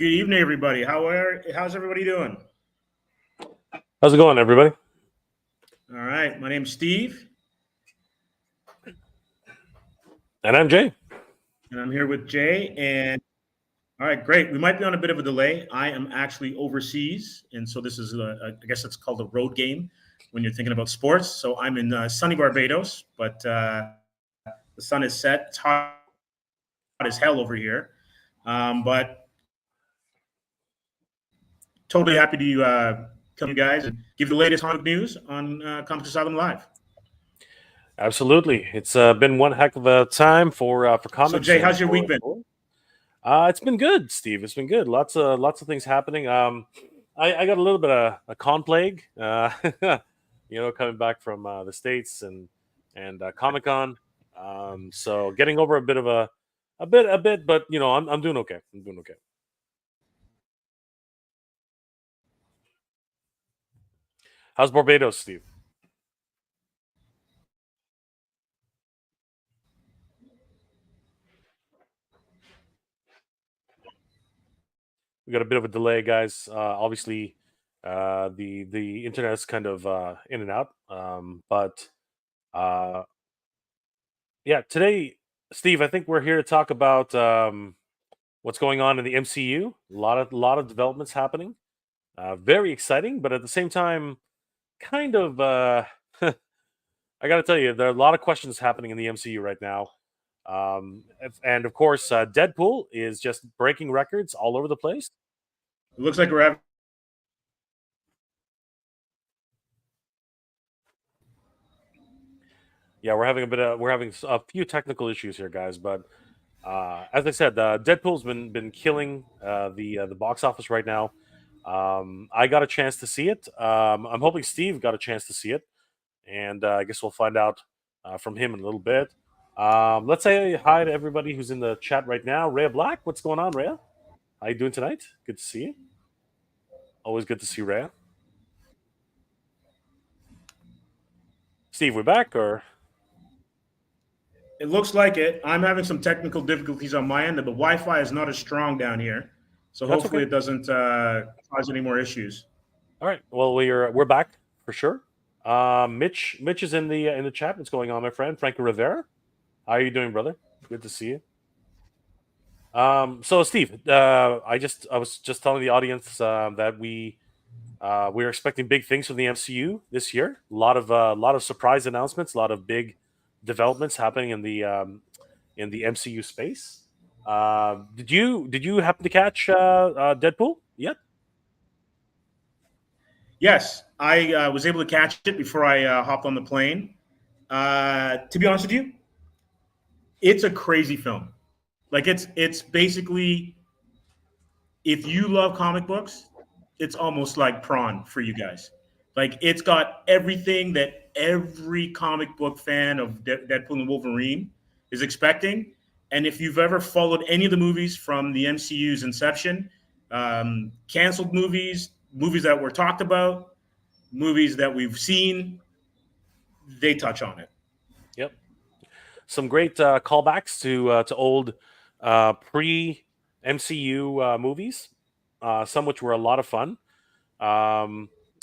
Good evening, everybody. How's everybody doing? How's it going, everybody? All right, my name's Steve, And I'm Jay. and I'm here with Jay. And all right, great. We might be on a bit of a delay. I am actually overseas, and so this is, I guess, it's called a road game when you're thinking about sports. So I'm in sunny Barbados, but the sun is set. It's hot as hell over here, but totally happy to come to you guys and give the latest comic news on Comics Asylum Live. Absolutely, it's been one heck of a time for So comics. Jay, how's your week been? It's been good, Steve. It's been good. Lots of things happening. I got a little bit of a con plague. Coming back from the States and Comic Con. So getting over a bit of a bit, but I'm doing okay. I'm doing okay. How's Barbados, Steve? We got a bit of a delay, guys. Obviously, the internet's kind of in and out. But yeah, today, Steve, I think we're here to talk about what's going on in the MCU. A lot of developments happening. Very exciting, but at the same time, kind of. I got to tell you, there are a lot of questions happening in the MCU right now. And of course, Deadpool is just breaking records all over the place. It looks like we're having. Yeah, we're having a few technical issues here, guys. But as I said, Deadpool's been killing the box office right now. I got a chance to see it. I'm hoping Steve got a chance to see it, and I guess we'll find out from him in a little bit. Let's say hi to everybody who's in the chat right now. Rhea Black, what's going on, Rhea? How you doing tonight? Good to see you. Always good to see Rhea. Steve, we're back, or It looks like it. I'm having some technical difficulties on my end. The Wi-Fi is not as strong down here, so that's hopefully okay. it doesn't cause any more issues. All right. Well, we're back for sure. Mitch is in the chat. What's going on, my friend? Frankie Rivera. How are you doing, brother? Good to see you. So Steve, I was just telling the audience that we're expecting big things from the MCU this year. A lot of surprise announcements, a lot of big developments happening in the MCU space. Did you happen to catch Deadpool yet? Yes, I was able to catch it before I hopped on the plane. To be honest with you, it's a crazy film. Like it's basically, if you love comic books, it's almost like Prawn for you guys. Like it's got everything that every comic book fan of Deadpool and Wolverine is expecting. And if you've ever followed any of the movies from the MCU's inception, canceled movies, movies that were talked about, movies that we've seen, they touch on it. Yep. Some great callbacks to old pre MCU movies. Some which were a lot of fun.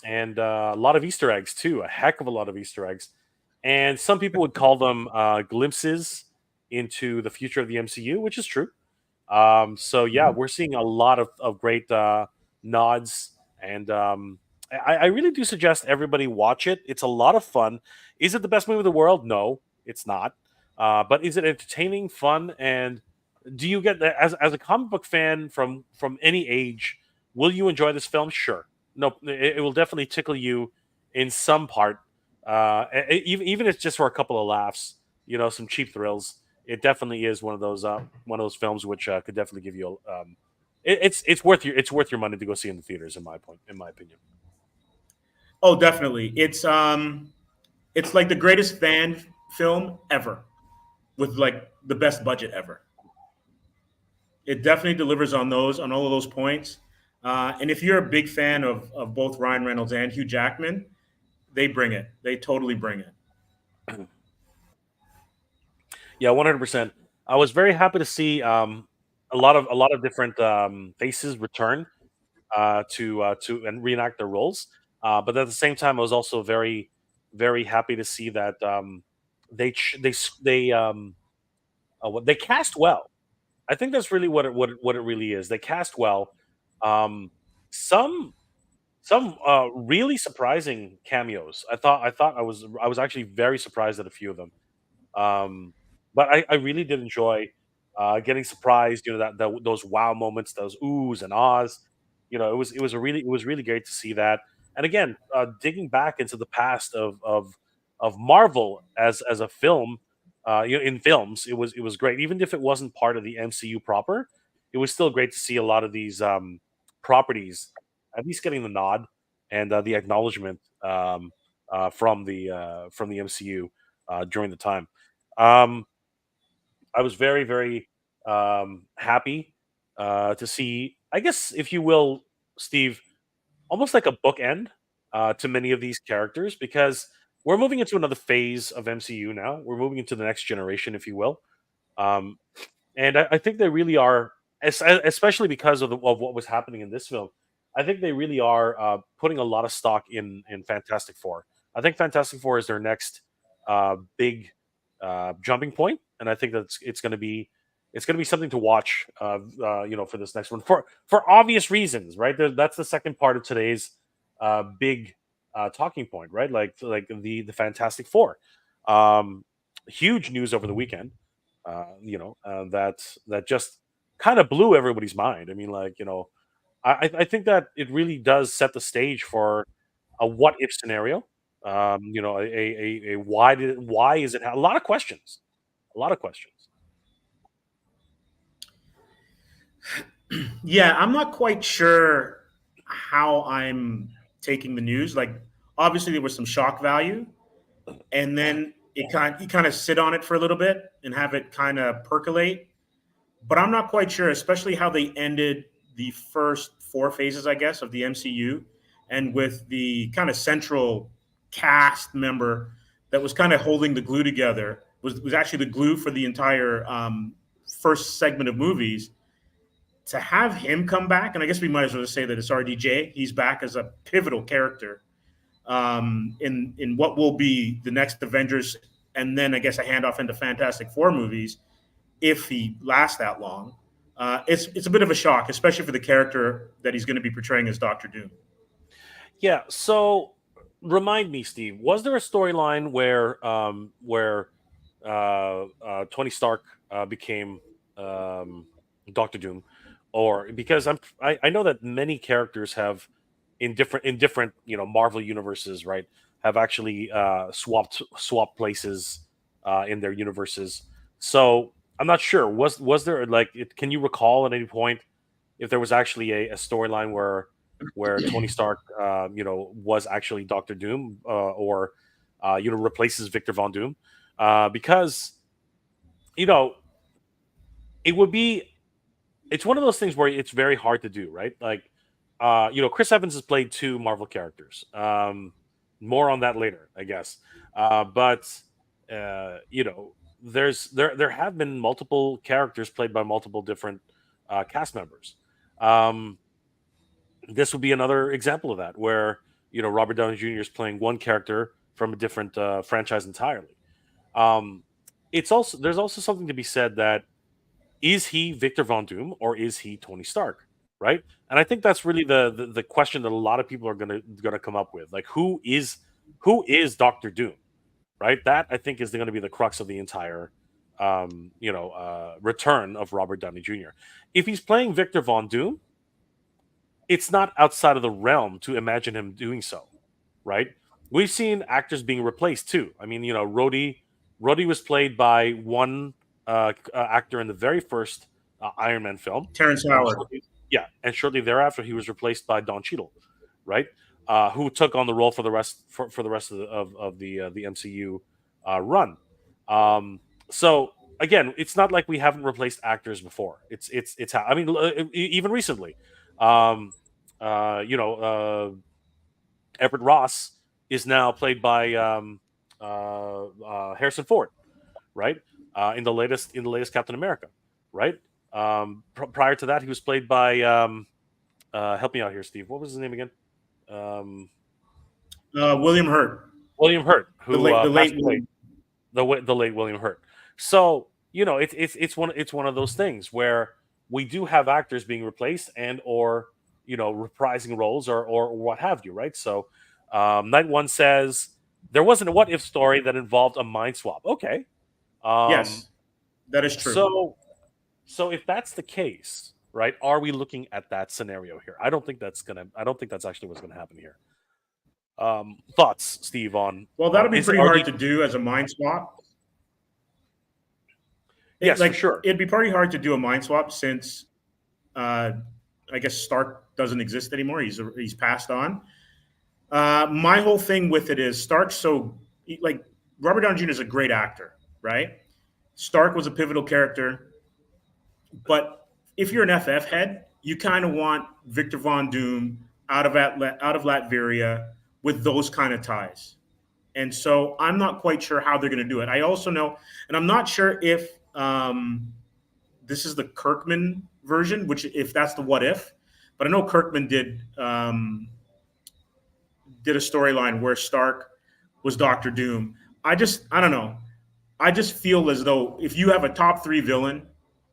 And a lot of Easter eggs too. A heck of a lot of Easter eggs, and some people would call them glimpses into the future of the MCU, which is true. So yeah, we're seeing a lot of great nods, and I really do suggest everybody watch it. It's a lot of fun. Is it the best movie in the world? No, it's not. But is it entertaining, fun, and do you get as a comic book fan from any age? Will you enjoy this film? Sure. No, it will definitely tickle you in some part. Even if it's just for a couple of laughs, some cheap thrills. It definitely is one of those films which could definitely give you it's worth your money to go see in the theaters in my opinion. Oh, definitely. It's like the greatest fan film ever with like the best budget ever. It definitely delivers on all of those points. And if you're a big fan of both Ryan Reynolds and Hugh Jackman, they bring it. They totally bring it. Yeah, 100%. I was very happy to see. a lot of different faces return to and reenact their roles. But at the same time, I was also very happy to see that they cast well. I think that's really what it really is. They cast well. Um, some some really surprising cameos. I was actually very surprised at a few of them. But I really did enjoy getting surprised. Those wow moments, those oohs and ahs. It was really great to see that. And again, digging back into the past of Marvel as a film, in films, it was great. Even if it wasn't part of the MCU proper, it was still great to see a lot of these properties at least getting the nod and the acknowledgement from the MCU during the time. Um, I was very, very happy to see, I guess, if you will, Steve, almost like a bookend to many of these characters because we're moving into another phase of MCU now. We're moving into the next generation, if you will. Um, and I think they really are, especially because of what was happening in this film. I think they really are putting a lot of stock in Fantastic Four. I think Fantastic Four is their next big jumping point, and I think that's it's going to be something to watch. For this next one for obvious reasons, right? That's the second part of today's big talking point, right? Like the Fantastic Four. Um, Huge news over the weekend that just kind of blew everybody's mind. I mean, I think that it really does set the stage for a what if scenario. A why is it a lot of questions, a lot of questions. Yeah, I'm not quite sure how I'm taking the news. Like, obviously, there was some shock value, and then you kind of sit on it for a little bit and have it kind of percolate. But I'm not quite sure, especially how they ended the first four phases, I guess, of the MCU, and with the kind of central cast member that was kind of holding the glue together was actually the glue for the entire first segment of movies. To have him come back, and I guess we might as well just say that it's RDJ. He's back as a pivotal character in what will be the next Avengers, and then I guess a handoff into Fantastic Four movies if he lasts that long. It's a bit of a shock, especially for the character that he's going to be portraying as Doctor Doom. Yeah. So remind me, Steve, was there a storyline where Tony Stark became Doctor Doom, or because I know that many characters have in different Marvel universes, right, have actually swapped places in their universes. So I'm not sure. Was there can you recall at any point if there was actually a storyline where Tony Stark was actually Doctor Doom or replaces Victor Von Doom because you know it would be it's one of those things where it's very hard to do, right? Chris Evans has played two Marvel characters. More on that later, I guess. But there have been multiple characters played by multiple different cast members. Um, this would be another example of that, where Robert Downey Jr. is playing one character from a different franchise entirely. Um, there's also something to be said that is he Victor Von Doom or is he Tony Stark, right? And I think that's really the question that a lot of people are gonna come up with, like who is Doctor Doom, right? That I think is going to be the crux of the entire return of Robert Downey Jr. If he's playing Victor Von Doom, it's not outside of the realm to imagine him doing so, right? We've seen actors being replaced too. I mean, Rhodey was played by one actor in the very first Iron Man film, Terrence and Howard. shortly thereafter he was replaced by Don Cheadle, right? Who took on the role for the rest of the MCU run. So again, it's not like we haven't replaced actors before. I mean, even recently, um, uh, you know, uh, Everett Ross is now played by Harrison Ford, right? In the latest Captain America, right? Prior to that, he was played by help me out here, Steve. What was his name again? Um, William Hurt, William Hurt, the who late the passed late away. William. The late William Hurt. So it's one of those things where we do have actors being replaced and or reprising roles or what have you, right? So Night One says there wasn't a what if story that involved a mind swap. Okay, um, Yes, that is true. so so if that's the case, right? Are we looking at that scenario here? I don't think that's gonna. I don't think that's actually what's gonna happen here. Thoughts, Steve, Well, on that'll be is pretty are hard the to do as a mind swap. yes for sure. It'd be pretty hard to do a mind swap since uh, I guess Stark doesn't exist anymore. He's passed on. My whole thing with it is Stark's like Robert Downey Jr. is a great actor, right? Stark was a pivotal character, but if you're an FF head, you kind of want Victor Von Doom out of Latveria with those kind of ties. And so I'm not quite sure how they're going to do it. I also know, and I'm not sure if this is the Kirkman version, which if that's the what if, but I know Kirkman did a storyline where Stark was Doctor Doom. I don't know. I just feel as though if you have a top three villain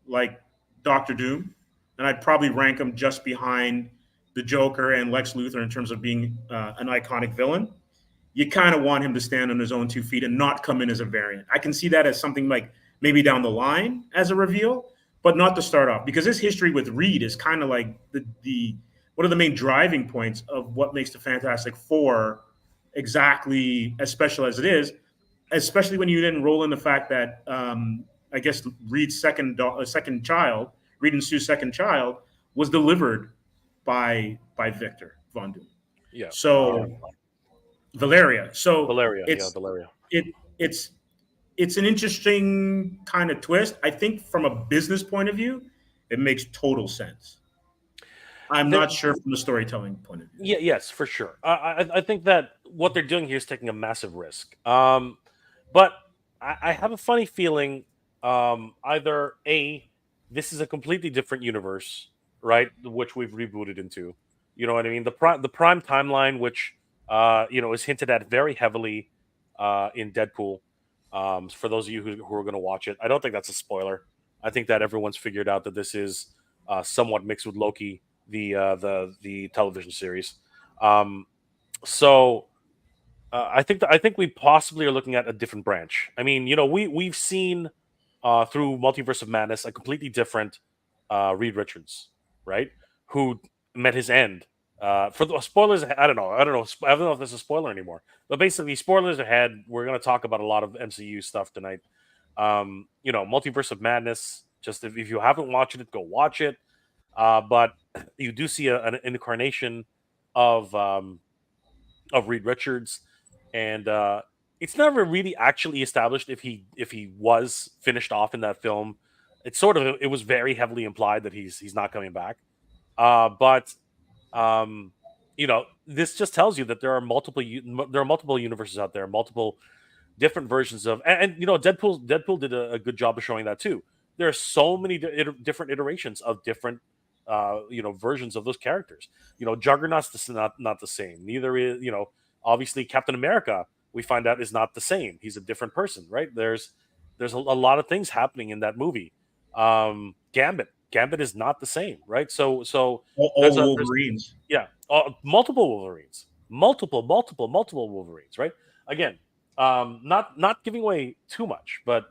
like Doctor Doom, and I'd probably rank him just behind the Joker and Lex Luthor in terms of being an iconic villain. You kind of want him to stand on his own 2 feet and not come in as a variant. I can see that as something like maybe down the line as a reveal, but not to start off because his history with Reed is kind of like the one of the main driving points of what makes the Fantastic Four exactly as special as it is, especially when you then roll in the fact that I guess Reed's second child, Reed and Sue's second child, was delivered by Victor Von Doom. Yeah, So Valeria. So Valeria. Yeah, it's Valeria. it it's it's an interesting kind of twist. I think from a business point of view, it makes total sense. I'm There, not sure from a storytelling point of view. yeah, yes, for sure. I think that what they're doing here is taking a massive risk. But I have a funny feeling either A, this is a completely different universe, right? Which we've rebooted into. You know what I mean? The prime timeline, which is hinted at very heavily in Deadpool. For those of you who are going to watch it, I don't think that's a spoiler. I think that everyone's figured out that this is somewhat mixed with Loki, the television series. Um, so I think we possibly are looking at a different branch. I mean, we've seen through Multiverse of Madness a completely different Reed Richards, right? Who met his end. For the spoilers, I don't know. I don't know if this is a spoiler anymore. But basically, spoilers ahead. We're going to talk about a lot of MCU stuff tonight. Multiverse of Madness. Just if you haven't watched it, go watch it. But you do see an incarnation of Reed Richards, and it's never really actually established if he was finished off in that film. It was very heavily implied that he's not coming back. But this just tells you that there are multiple universes out there, multiple different versions of, and Deadpool did a good job of showing that too. There are so many different iterations of different versions of those characters. Juggernaut's not the same. Neither is obviously Captain America. We find out is not the same. He's a different person, right? There's a lot of things happening in that movie. Gambit is not the same, right? So All there's Wolverines. yeah, multiple Wolverines, multiple Wolverines, right? Again, not giving away too much, but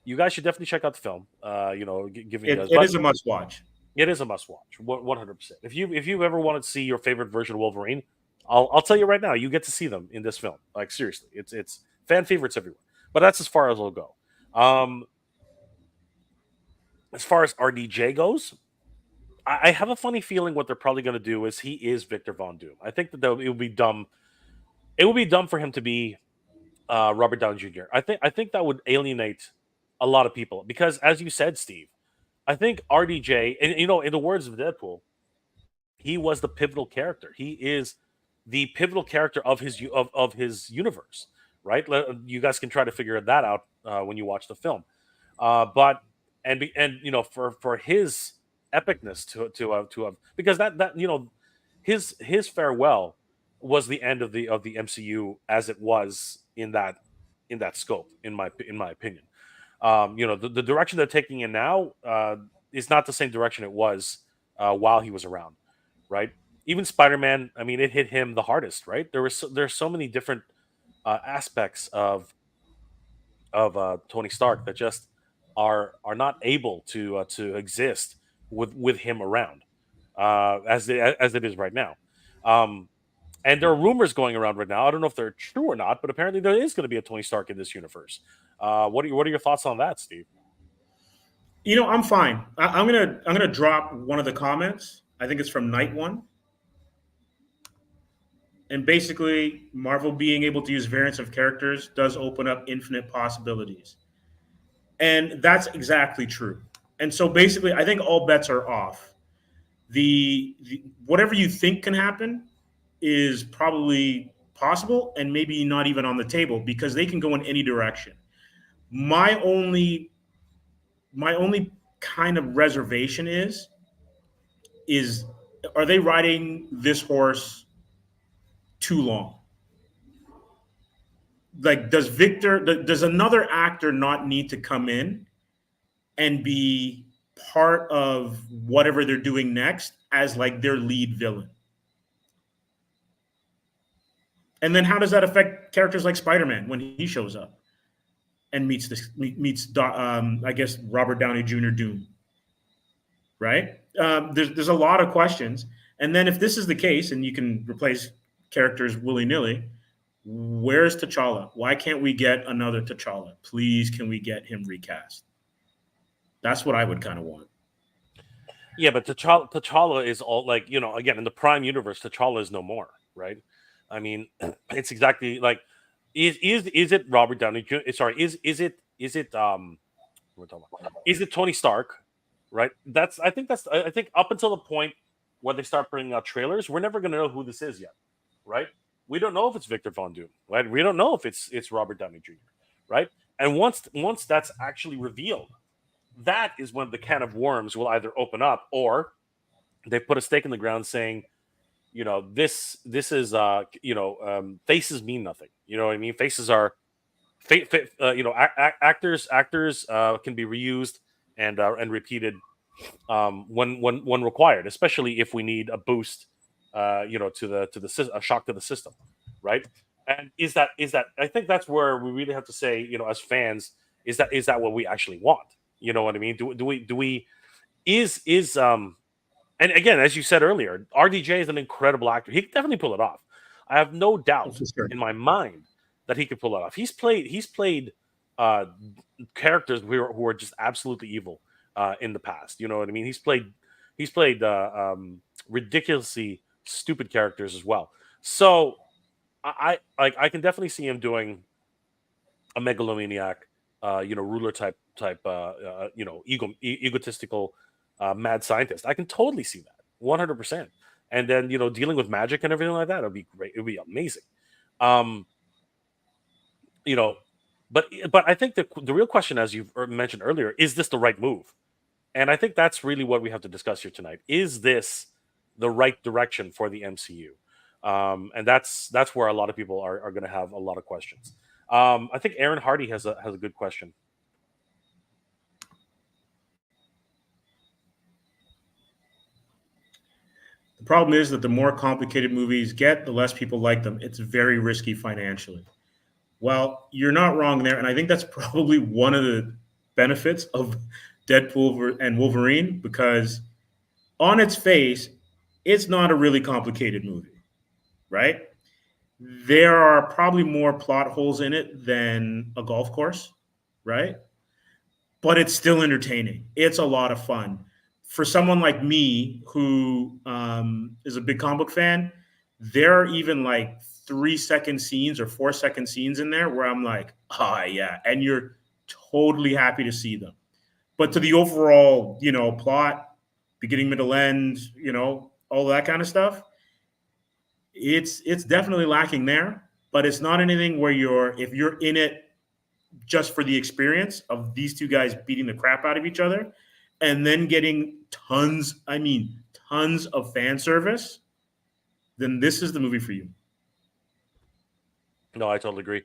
you guys should definitely check out the film. Giving you guys, It but is a must watch. it is a must watch, 100%. If you've ever wanted to see your favorite version of Wolverine, I'll tell you right now, you get to see them in this film. Like seriously, it's fan favorites everywhere. But that's as far as it'll go. Um, as far as RDJ goes, I have a funny feeling what they're probably going to do is he is Victor Von Doom. I think that it would be dumb. It would be dumb for him to be Robert Downey Jr. I think that would alienate a lot of people because, as you said, Steve, I think RDJ, and in the words of Deadpool, he was the pivotal character. He is the pivotal character of his universe, right? You guys can try to figure that out when you watch the film. But and for his epicness to have, because that his farewell was the end of the MCU as it was in that scope, in my opinion. The direction they're taking in now is not the same direction it was while he was around, right? Even Spider-Man, I mean, it hit him the hardest, right? There's so many different aspects of Tony Stark that just are not able to exist with him around, as it is right now. Um, and there are rumors going around right now. I don't know if they're true or not, but apparently there is going to be a Tony Stark in this universe. What are your thoughts on that, Steve? I'm fine. I'm gonna drop one of the comments. I think it's from Night One, and basically, Marvel being able to use variants of characters does open up infinite possibilities, and that's exactly true. And so, basically, I think all bets are off. The whatever you think can happen is probably possible, and maybe not even on the table because they can go in any direction. My only my only kind of reservation is are they riding this horse too long? Like, does another actor not need to come in and be part of whatever they're doing next as like their lead villain? And then how does that affect characters like Spider-Man when he shows up and meets I guess Robert Downey Jr. Doom, right? There's a lot of questions. And then if this is the case and you can replace characters willy nilly, where's T'Challa? Why can't we get another T'Challa? Please, can we get him recast? That's what I would kind of want. Yeah, but T'Challa is all like, again, in the Prime universe, T'Challa is no more, right? I mean, it's exactly like, is it Robert Downey Jr.? Sorry, is it we're talking about, is it Tony Stark? Right. I think up until the point where they start bringing out trailers, we're never going to know who this is yet, right? We don't know if it's Victor Von Doom, right? We don't know if it's Robert Downey Jr., right? And once that's actually revealed, that is when the can of worms will either open up or they put a stake in the ground saying, this is faces mean nothing. You know what I mean? Faces are actors can be reused and repeated when required, especially if we need a boost, a shock to the system, right? And is that I think that's where we really have to say, as fans, is that what we actually want? You know what I mean? Do we is and again, as you said earlier, RDJ is an incredible actor. He can definitely pull it off. I have no doubt in my mind that he could pull it off. He's played characters who are just absolutely evil in the past. You know what I mean? He's played ridiculously stupid characters as well. So I can definitely see him doing a megalomaniac, ruler type, egotistical, mad scientist. I can totally see that 100%. And then dealing with magic and everything like that, it'd be great. It'd be amazing. Um, you know, but I think the real question, as you've mentioned earlier, is this the right move? And I think that's really what we have to discuss here tonight. Is this the right direction for the MCU? And that's where a lot of people are going to have a lot of questions. I think Aaron Hardy has a good question. The problem is that the more complicated movies get, the less people like them. It's very risky financially. Well, you're not wrong there, and I think that's probably one of the benefits of Deadpool and Wolverine, because on its face, it's not a really complicated movie, right? There are probably more plot holes in it than a golf course, right? But it's still entertaining. It's a lot of fun. For someone like me who is a big comic book fan, there are even like 3-second scenes or 4-second scenes in there where I'm like, yeah, and you're totally happy to see them. But to the overall, plot, beginning, middle, end, all that kind of stuff, it's definitely lacking there. But it's not anything where if you're in it just for the experience of these two guys beating the crap out of each other, and then getting tons, I mean, tons of fan service, then this is the movie for you. No, I totally agree.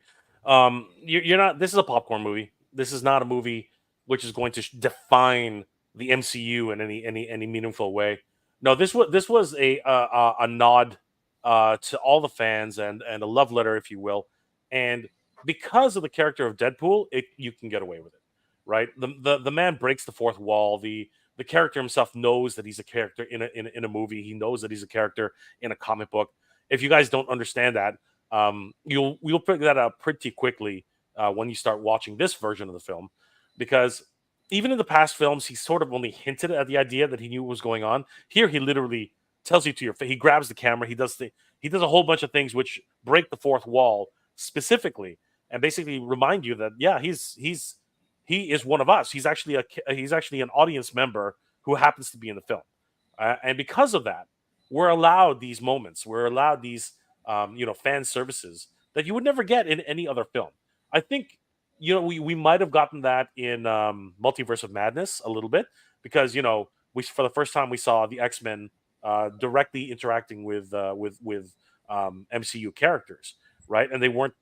You're not. This is a popcorn movie. This is not a movie which is going to define the MCU in any meaningful way. No, this was a nod to all the fans and a love letter, if you will. And because of the character of Deadpool, you can get away with it, right? The man breaks the fourth wall. The character himself knows that he's a character in a movie. He knows that he's a character in a comic book. If you guys don't understand that, you'll pick that up pretty quickly when you start watching this version of the film, because even in the past films, he sort of only hinted at the idea that he knew what was going on. Here, he literally tells you to your face. He grabs the camera. He does a whole bunch of things which break the fourth wall specifically, and basically remind you that he is one of us. He's actually an audience member who happens to be in the film, and because of that, we're allowed these moments. We're allowed these fan services that you would never get in any other film. I think we might have gotten that in Multiverse of Madness a little bit, because we, for the first time, we saw the X-Men directly interacting with MCU characters, right? And they weren't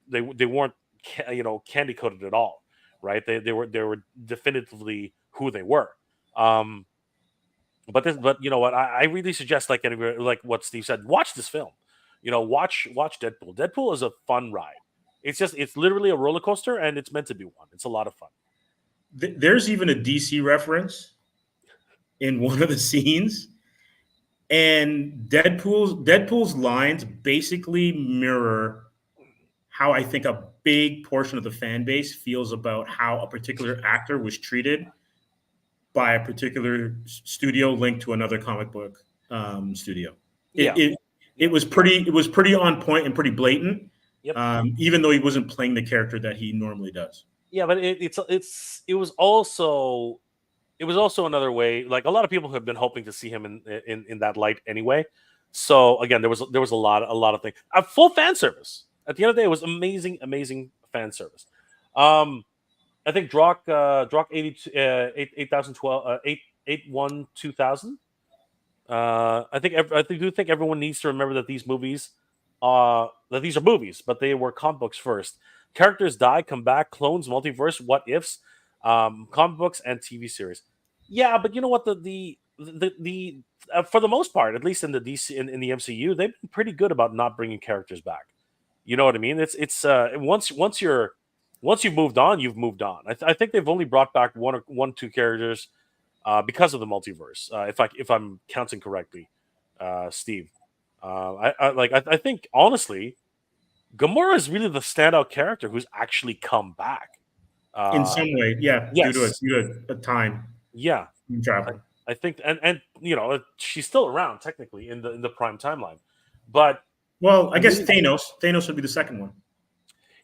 candy coated at all, right? They were definitively who they were. But you know what? I really suggest, like what Steve said, watch this film. Watch Deadpool. Deadpool is a fun ride. It's literally a roller coaster, and it's meant to be one. It's a lot of fun. There's even a DC reference in one of the scenes, and Deadpool's lines basically mirror how I think a big portion of the fan base feels about how a particular actor was treated by a particular studio linked to another comic book studio. It was pretty on point and pretty blatant. Yep. Even though he wasn't playing the character that he normally does. Yeah, but it was also another way. Like, a lot of people have been hoping to see him in that light anyway. So again, there was a lot of things. Full fan service. At the end of the day, it was amazing fan service. I think Drock 8012 881 2000. I do think everyone needs to remember that these movies are movies, but they were comic books first. Characters die, come back, clones, multiverse, what ifs, comic books and TV series. Yeah, but you know what? The for the most part, at least in the DC in the MCU, they've been pretty good about not bringing characters back. You know what I mean? It's once you've moved on, you've moved on. I think they've only brought back two characters because of the multiverse. If I'm counting correctly, Steve. I think, honestly, Gamora is really the standout character who's actually come back. In some way, yeah, yes. due to a time. Yeah. Travel. I think, and she's still around technically in the prime timeline. But I guess Thanos would be the second one.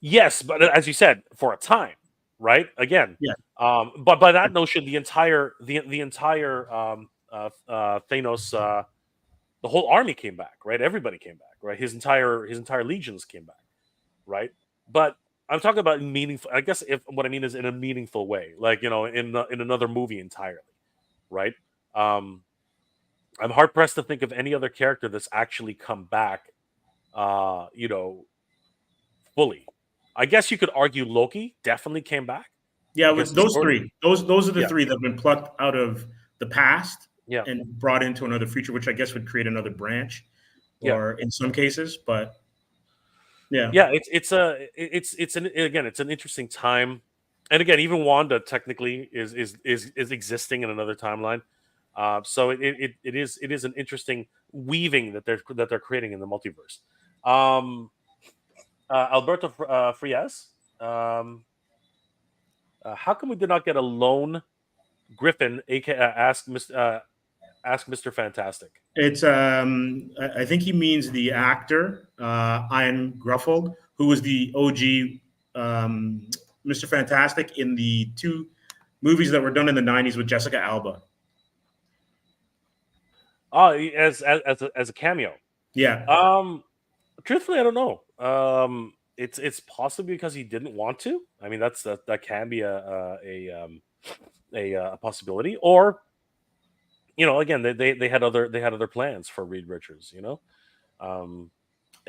Yes, but as you said, for a time, right? Again, yeah. But by that notion, the entire Thanos, the whole army came back, right? Everybody came back, right? His entire legions came back, right? But I'm talking about meaningful. I guess what I mean is in a meaningful way, like in another movie entirely, right? I'm hard pressed to think of any other character that's actually come back, fully. I guess you could argue Loki definitely came back. Yeah, with those three. Those are the three that have been plucked out of the past and brought into another future, which I guess would create another branch, or in some cases. But it's an interesting time, and again, even Wanda technically is existing in another timeline. So it is an interesting weaving that they're creating in the multiverse. Alberto Frias, how come we did not get a lone Griffin? Ask Mr. Fantastic. It's I think he means the actor Ian Gruffudd, who was the OG Mr. Fantastic in the two movies that were done in the '90s with Jessica Alba. Oh, as a cameo. Yeah. Truthfully, I don't know. it's possibly because he didn't want to. I mean, that can be a possibility. Or again, they had other plans for Reed Richards. Um,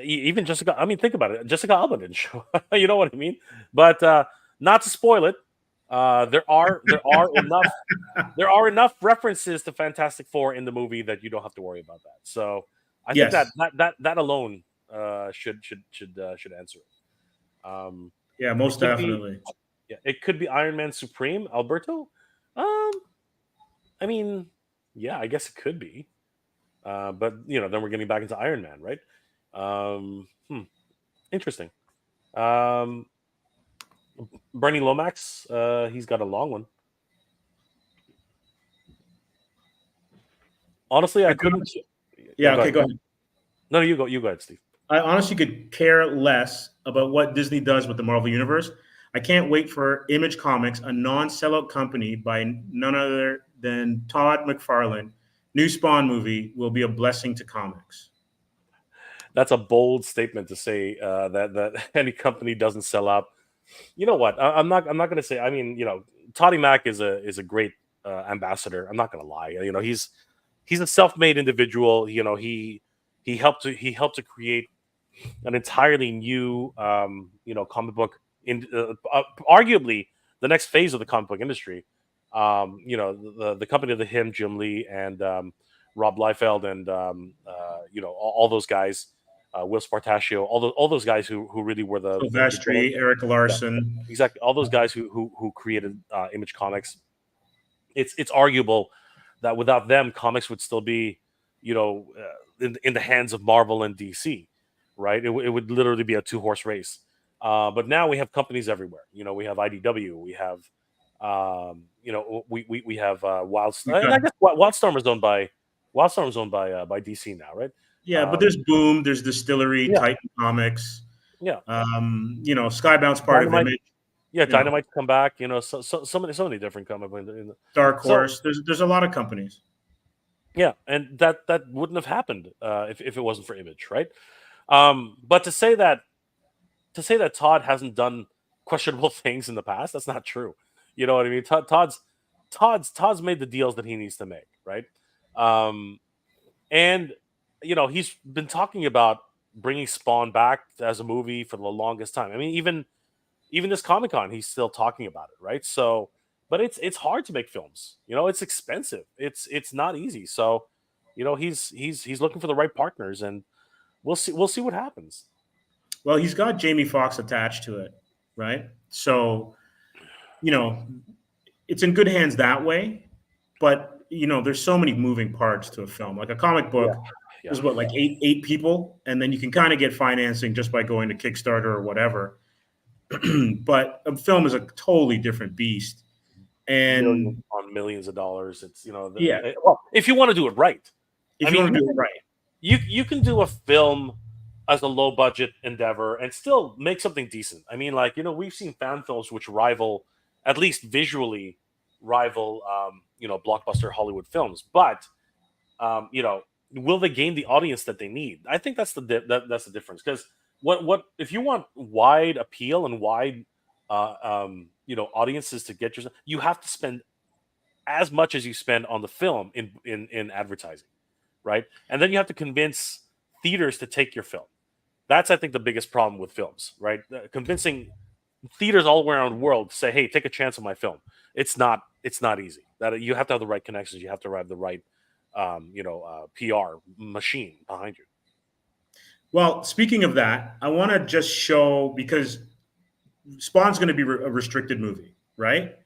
even Jessica. I mean, think about it. Jessica Alba didn't show. You know what I mean? But not to spoil it, there are enough references to Fantastic Four in the movie that you don't have to worry about that. So I think Yes. that alone should answer it. Yeah, It most could be definitely. yeah, it could be Iron Man Supreme Alberto. Um, I mean, yeah, I guess it could be. But then we're getting back into Iron Man, right? Interesting. Um, Bernie Lomax, he's got a long one. Honestly, I couldn't. Yeah, Go okay, ahead. go ahead. No, you go. You go ahead, Steve. I honestly could care less about what Disney does with the Marvel Universe. I can't wait for Image Comics, a non-sellout company by none other than Todd McFarlane. New Spawn movie will be a blessing to comics. That's a bold statement to say that any company doesn't sell out. You know what? I'm not going to say. I mean, Toddy Mack is a great ambassador. I'm not going to lie. He's a self-made individual. He helped to create an entirely new comic book in arguably the next phase of the comic book industry. The company of him, Jim Lee, and Rob Liefeld, and all those guys, Will Spartaccio, all those guys who really were the Silvestri, Eric yeah, Larson. exactly, all those guys who created Image Comics. It's arguable that without them, comics would still be, in the hands of Marvel and DC, right? It would literally be a two-horse race. But now we have companies everywhere. We have IDW, we have, we have We've Wildstorm. And got I guess Wildstorm is owned by DC now, right? Yeah, but Um, there's Boom, there's Distillery, yeah, Titan Comics. yeah. Skybound's part of Dynamite, Image. yeah, You know, Dynamite come back. So many different comic books. Dark So Horse. There's a lot of companies. yeah, and that wouldn't have happened if it wasn't for Image, right? But to say that Todd hasn't done questionable things in the past, that's not true. You know what I mean? Todd's made the deals that he needs to make, right? Um, and he's been talking about bringing Spawn back as a movie for the longest time. I mean, even this Comic Con, he's still talking about it, right? So, but it's hard to make films. It's expensive. It's not easy. So, he's looking for the right partners, and we'll see what happens. Well, he's got Jamie Foxx attached to it, right? So, you know, it's in good hands that way. But there's so many moving parts to a film. Like a comic Yeah, book, yeah, there's what, like eight people, and then you can kind of get financing just by going to Kickstarter or whatever. But a film is a totally different beast. millions And on millions of dollars. It's yeah, well, if you want to do it right. I if you mean, want to do it right. you can do a film as a low budget endeavor and still make something decent. I mean, like we've seen fan films which rival, at least visually, rival blockbuster Hollywood films. But will they gain the audience that they need? I think that's that's the difference. Because what if you want wide appeal and wide audiences to get yourself, you have to spend as much as you spend on the film in advertising, right? And then you have to convince theaters to take your film. That's, I think, the biggest problem with films, right? Convincing theaters all around the world to say, "Hey, take a chance on my film." It's not easy. That you have to have the right connections. You have to have the right, PR machine behind you. Well, speaking of that, I want to just show, because Spawn's going to be a restricted movie, right?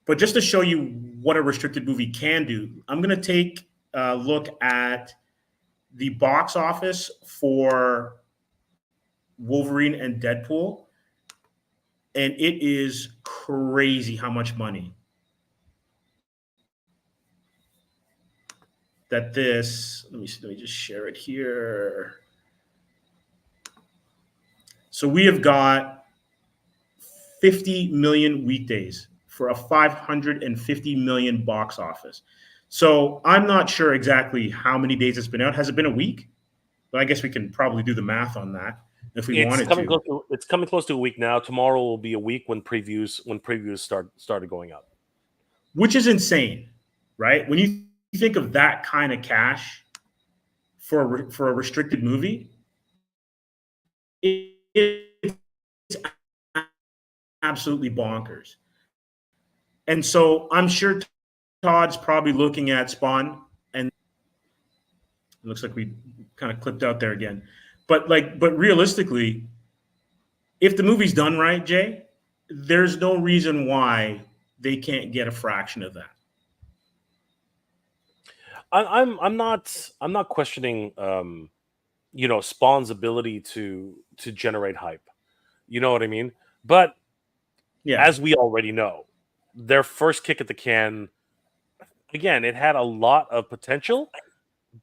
But just to show you what a restricted movie can do, I'm going to take a look at the box office for Wolverine and Deadpool, and it is crazy how much money that this. Let me just share it here. So we have got 50 million weekdays for a 550 million box office. So I'm not sure exactly how many days it's been out. Has it been a week? But I guess we can probably do the math on that. if we wanted to. It's coming close to a week now. Tomorrow will be a week when previews started going up, which is insane, right? When you think of that kind of cash for a restricted movie, it's absolutely bonkers. And so I'm sure Todd's probably looking at Spawn, and it looks like we kind of clipped out there again. But realistically, if the movie's done right, Jay, there's no reason why they can't get a fraction of that. I'm not questioning Spawn's ability to generate hype. You know what I mean? But as we already know, their first kick at the can, again, it had a lot of potential,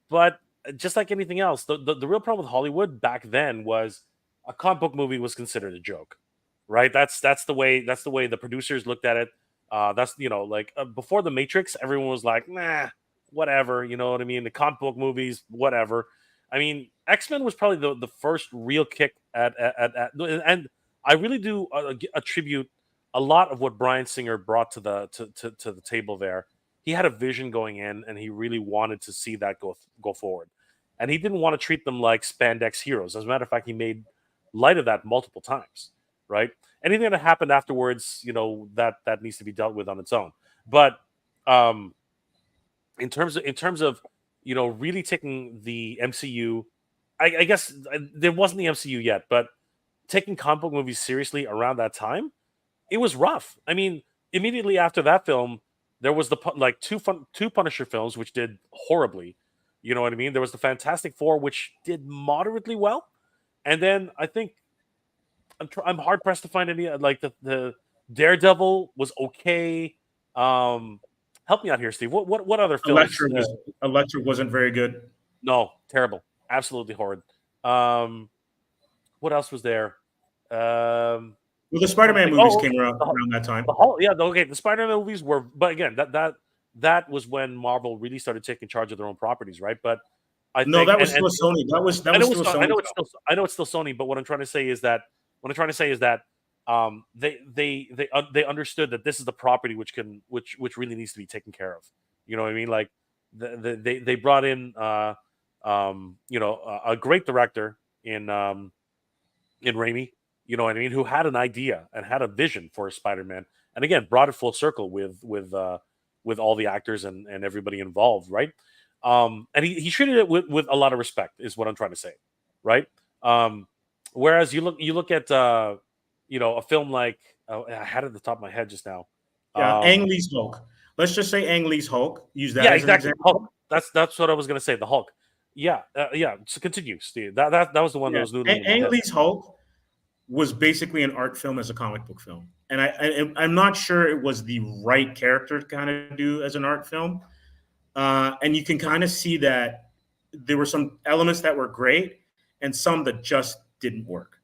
but just like anything else, the real problem with Hollywood back then was a comic book movie was considered a joke, right? That's the way the producers looked at it. Before the Matrix, everyone was like, nah, whatever, you know what I mean? The comic book movies, whatever. I mean, X-Men was probably the first real kick at and I really do attribute a lot of what Bryan Singer brought to the table there. He had a vision going in, and he really wanted to see that go forward. And he didn't want to treat them like spandex heroes. As a matter of fact, he made light of that multiple times, right? Anything that happened afterwards, that needs to be dealt with on its own. But in terms of really taking the MCU, I guess there wasn't the MCU yet, but taking comic book movies seriously around that time, it was rough. I mean, immediately after that film, there was two Punisher films which did horribly. You know what I mean? There was the Fantastic Four, which did moderately well, and then I think I'm hard pressed to find any the Daredevil was okay. Help me out here, Steve. What other films? Elektra wasn't very good. No, terrible, absolutely horrid. What else was there? Well, the Spider-Man movies came around that time. The Spider-Man movies were, but again, that was when Marvel really started taking charge of their own properties, right? But that was still Sony. That was still Sony. I know it's still Sony, but what I'm trying to say is that they understood that this is the property which really needs to be taken care of. You know what I mean? Like they brought in a great director in Raimi. You know what I mean? Who had an idea and had a vision for Spider-Man, and again brought it full circle with all the actors and everybody involved, right? And he treated it with a lot of respect, is what I'm trying to say, right? Whereas you look at a film like I had it at the top of my head just now. Ang Lee's Hulk. Let's just say Ang Lee's Hulk. Use that. Yeah, exactly. Hulk. That's what I was going to say. The Hulk. Yeah. So continue, Steve. That was the one that was noodling. Ang Lee's Hulk was basically an art film as a comic book film, and I'm not sure it was the right character to kind of do as an art film. And you can kind of see that there were some elements that were great and some that just didn't work.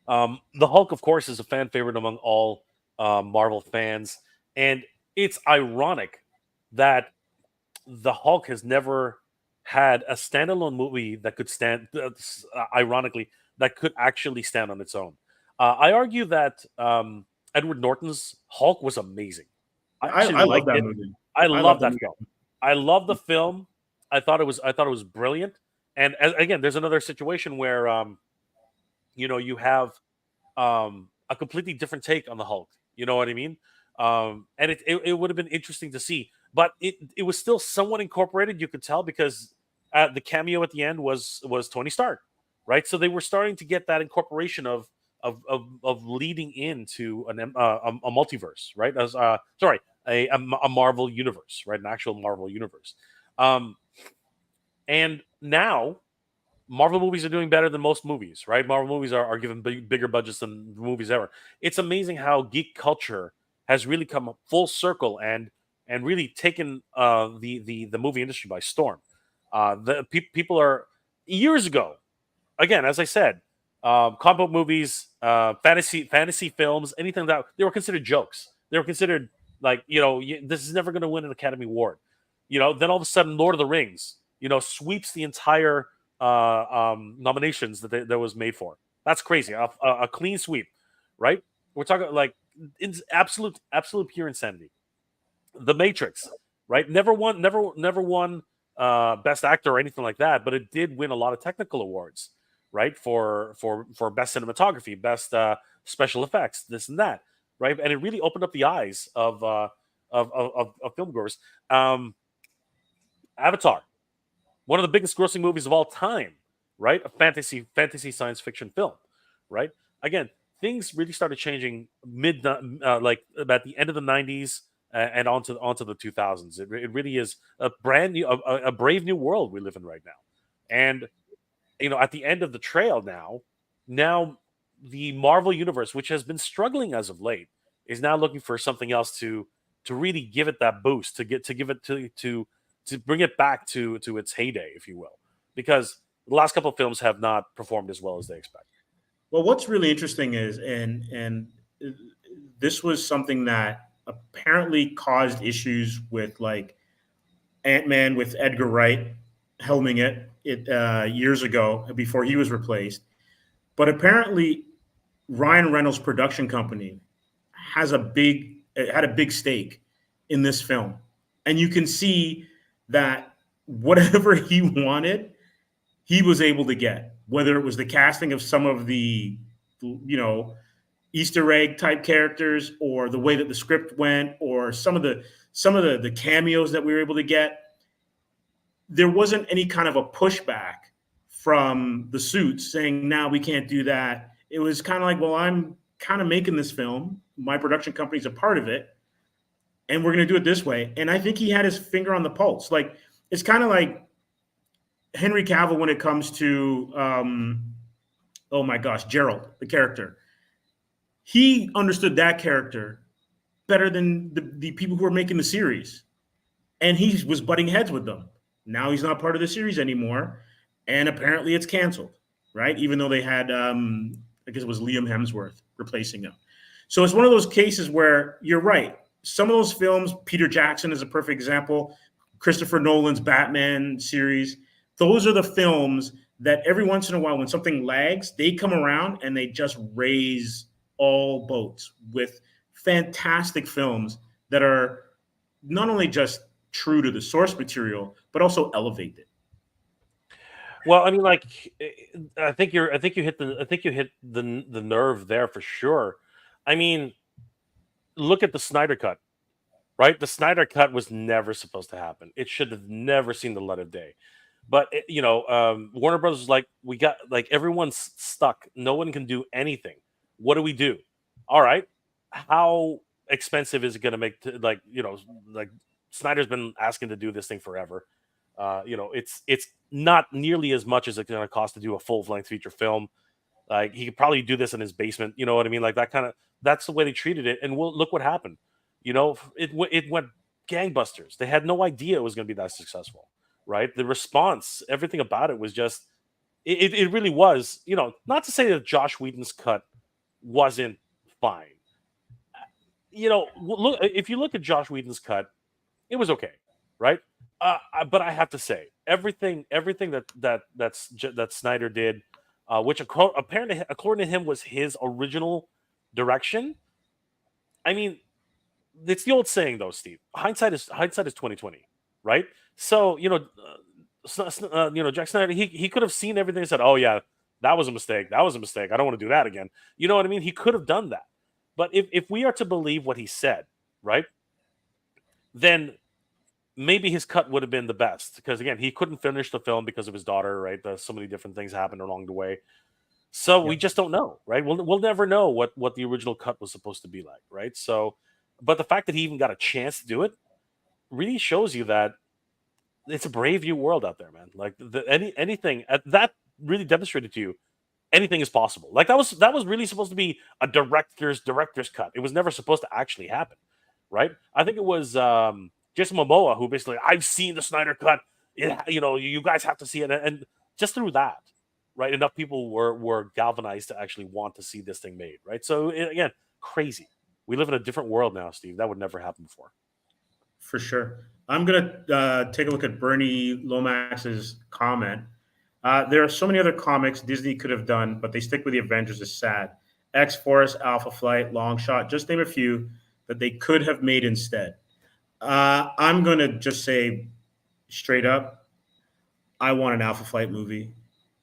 The Hulk, of course, is a fan favorite among all Marvel fans, and it's ironic that the Hulk has never had a standalone movie that could stand. Ironically, that could actually stand on its own. I argue that Edward Norton's Hulk was amazing. I love that movie. I love that film. I love the film. I thought it was brilliant. And again, there's another situation where you have a completely different take on the Hulk. You know what I mean? And it would have been interesting to see, but it was still somewhat incorporated. You could tell because the cameo at the end was Tony Stark, right? So they were starting to get that incorporation of leading into a multiverse, right? As a Marvel universe, right? An actual Marvel universe. And now Marvel movies are doing better than most movies, right? Marvel movies are given bigger budgets than movies ever. It's amazing how geek culture has really come full circle and really taken the movie industry by storm. People are years ago, again, as I said, comic book movies, fantasy films, anything that they were considered jokes. They were considered this is never going to win an Academy Award. Then all of a sudden, Lord of the Rings, sweeps the entire nominations that was made for. That's crazy. A clean sweep, right? We're talking like absolute pure insanity. The Matrix, right? Never won Best Actor or anything like that, but it did win a lot of technical awards, right? For best cinematography, best special effects, this and that, right? And it really opened up the eyes of film goers. Avatar, one of the biggest grossing movies of all time, right? A fantasy science fiction film, right? Again, things really started changing like about the end of the 90s and onto the 2000s. It really is a brand new, a brave new world we live in right now. And at the end of the trail now the Marvel universe, which has been struggling as of late, is now looking for something else to really give it that boost, to give it to bring it back to its heyday, if you will, because the last couple of films have not performed as well as they expect. Well, what's really interesting is, and this was something that apparently caused issues with like Ant-Man with Edgar Wright helming it years ago before he was replaced. But apparently, Ryan Reynolds' production company had a big stake in this film, and you can see that whatever he wanted, he was able to get. Whether it was the casting of some of the, Easter egg type characters, or the way that the script went, or some of the cameos that we were able to get, there wasn't any kind of a pushback from the suits saying, "Now we can't do that." It was kind of like, "Well, I'm kind of making this film. My production company's a part of it, and we're going to do it this way." And I think he had his finger on the pulse. Like, it's kind of like Henry Cavill when it comes to, oh my gosh, Gerald, the character. He understood that character better than the people who were making the series, and he was butting heads with them. Now he's not part of the series anymore, and apparently it's canceled, right? Even though they had, I guess it was Liam Hemsworth replacing him. So it's one of those cases where you're right. Some of those films, Peter Jackson is a perfect example, Christopher Nolan's Batman series, those are the films that every once in a while, when something lags, they come around and they just raise all boats with fantastic films that are not only just true to the source material, but also elevate it. Well, I mean, like, I think you hit the nerve there for sure. I mean, look at the Snyder cut, right? The Snyder cut was never supposed to happen. It should have never seen the light of day. But Warner Brothers was like, we got like everyone's stuck. No one can do anything. What do we do? All right, how expensive is it going to make? Like Snyder's been asking to do this thing forever. It's not nearly as much as it's going to cost to do a full length feature film. Like he could probably do this in his basement. You know what I mean? Like that's the way they treated it. And look what happened. It went gangbusters. They had no idea it was going to be that successful, right? The response, everything about it was just, it really was. Not to say that Josh Whedon's cut wasn't fine. Look, if you look at Josh Whedon's cut, it was okay, right? But I have to say, everything that Snyder did, which apparently according to him was his original direction. I mean, it's the old saying though, Steve. Hindsight is 2020, right? So Jack Snyder, he could have seen everything and said, "Oh yeah, that was a mistake. That was a mistake. I don't want to do that again." You know what I mean? He could have done that. But if we are to believe what he said, right, then maybe his cut would have been the best, because again, he couldn't finish the film because of his daughter, right? So many different things happened along the way. So we just don't know, right? We'll never know what the original cut was supposed to be like, right? So, but the fact that he even got a chance to do it really shows you that it's a brave new world out there, man. Like anything that really demonstrated to you anything is possible. Like that was really supposed to be a director's cut. It was never supposed to actually happen, right? I think it was Jason Momoa who basically, "I've seen the Snyder cut. You guys have to see it," and just through that, right? Enough people were galvanized to actually want to see this thing made, right? So again, crazy. We live in a different world now, Steve. That would never happen before. For sure. I'm going to take a look at Bernie Lomax's comment. There are so many other comics Disney could have done, but they stick with the Avengers is sad. X Force, Alpha Flight, Long Shot, just name a few that they could have made instead. I'm going to just say straight up, I want an Alpha Flight movie.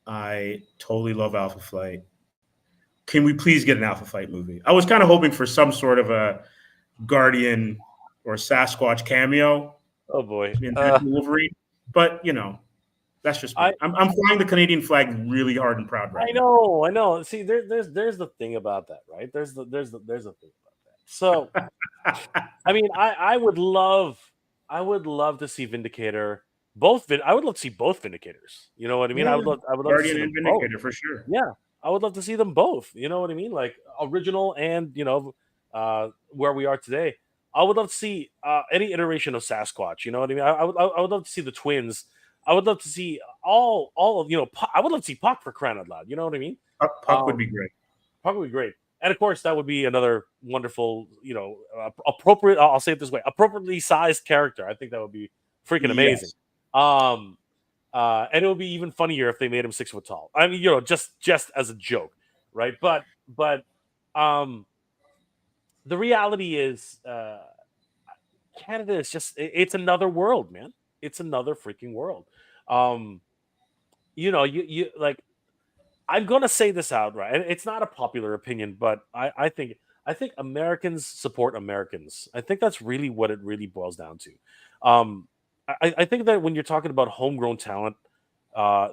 I totally love Alpha Flight. Can we please get an Alpha Flight movie? I was kind of hoping for some sort of a Guardian or Sasquatch cameo Oh boy. in Deadpool and Wolverine, but that's just me. I'm flying the Canadian flag really hard and proud right now. I know. See, there's the thing about that, right? There's the thing about that. So, I mean, I would love to see Vindicator. I would love to see both Vindicators. You know what I mean? Yeah. I would love Guardian to see and them Vindicator both. for sure. Yeah, I would love to see them both. You know what I mean? Like original and where we are today. I would love to see any iteration of Sasquatch. You know what I mean? I would love to see the twins. I would love to see all of I would love to see Puck for crying out loud. You know what I mean? Puck would be great. Puck would be great, and of course that would be another wonderful, appropriate. I'll say it this way: appropriately sized character. I think that would be freaking amazing. Yes. And it would be even funnier if they made him 6 foot tall. I mean, just as a joke, right? But the reality is, Canada is it's another world, man. It's another freaking world. You like, I'm gonna say this out, right? And it's not a popular opinion, but I think Americans support Americans. I think that's really what it really boils down to. I think that when you're talking about homegrown talent,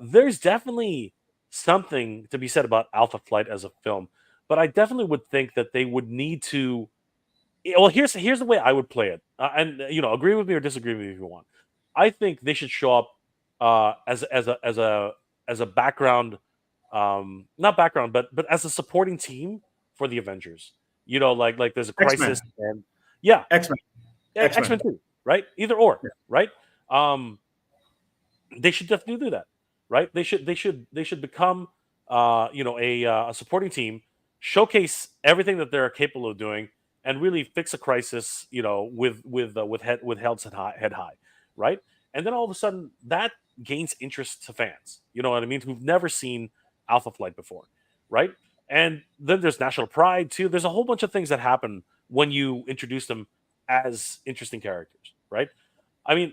there's definitely something to be said about Alpha Flight as a film, but I definitely would think that they would need to. Well, here's the way I would play it, and agree with me or disagree with me if you want. I think they should show up as a background, not background, but as a supporting team for the Avengers. Like there's a crisis, and X-Men too, right? Either or, right? They should definitely do that, right? They should become a supporting team, showcase everything that they're capable of doing, and really fix a crisis, with head high, right? And then all of a sudden that gains interest to fans. You know what I mean? Who've never seen Alpha Flight before, right? And then there's national pride too. There's a whole bunch of things that happen when you introduce them as interesting characters, right? I mean,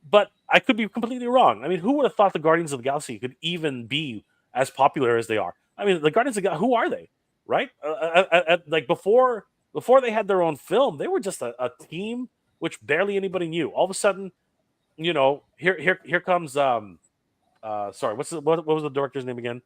but I could be completely wrong. I mean, who would have thought the Guardians of the Galaxy could even be as popular as they are? I mean, the Guardians of the Galaxy, who are they, right? Like before they had their own film, they were just a team which barely anybody knew. All of a sudden, here comes sorry, what was the director's name again?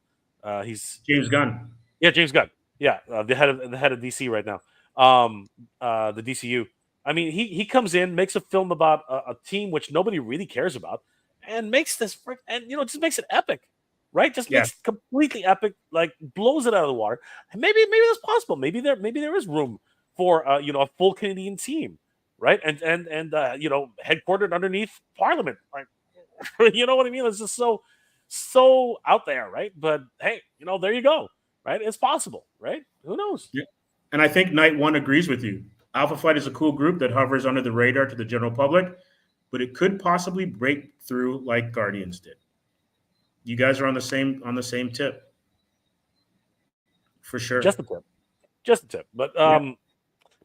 He's James Gunn. Yeah, James Gunn. Yeah, the head of DC right now. The DCU. I mean, he comes in, makes a film about a team which nobody really cares about, and makes this and just makes it epic, right? Just makes it completely epic, like blows it out of the water. And maybe that's possible. Maybe there is room for a full Canadian team, right? And headquartered underneath Parliament, like you know what I mean? It's just so out there, right? But hey, there you go, right? It's possible, right? Who knows? Yeah. And I think Night One agrees with you. Alpha Flight is a cool group that hovers under the radar to the general public, but it could possibly break through like Guardians did. You guys are on the same tip, for sure. Just a tip. But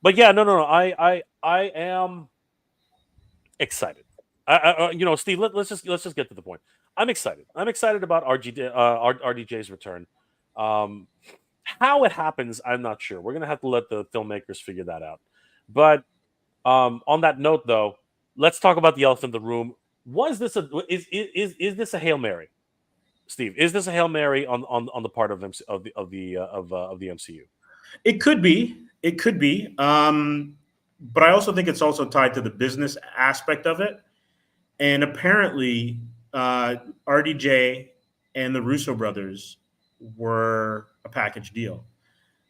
but yeah, no. I am excited. Steve, let's just get to the point. I'm excited. I'm excited about RDJ's return. How it happens, I'm not sure. We're gonna have to let the filmmakers figure that out. But on that note, though, let's talk about the elephant in the room. Is this a Hail Mary, Steve? Is this a Hail Mary on the part of the MCU? It could be. But I also think it's also tied to the business aspect of it. And apparently, RDJ and the Russo brothers were a package deal.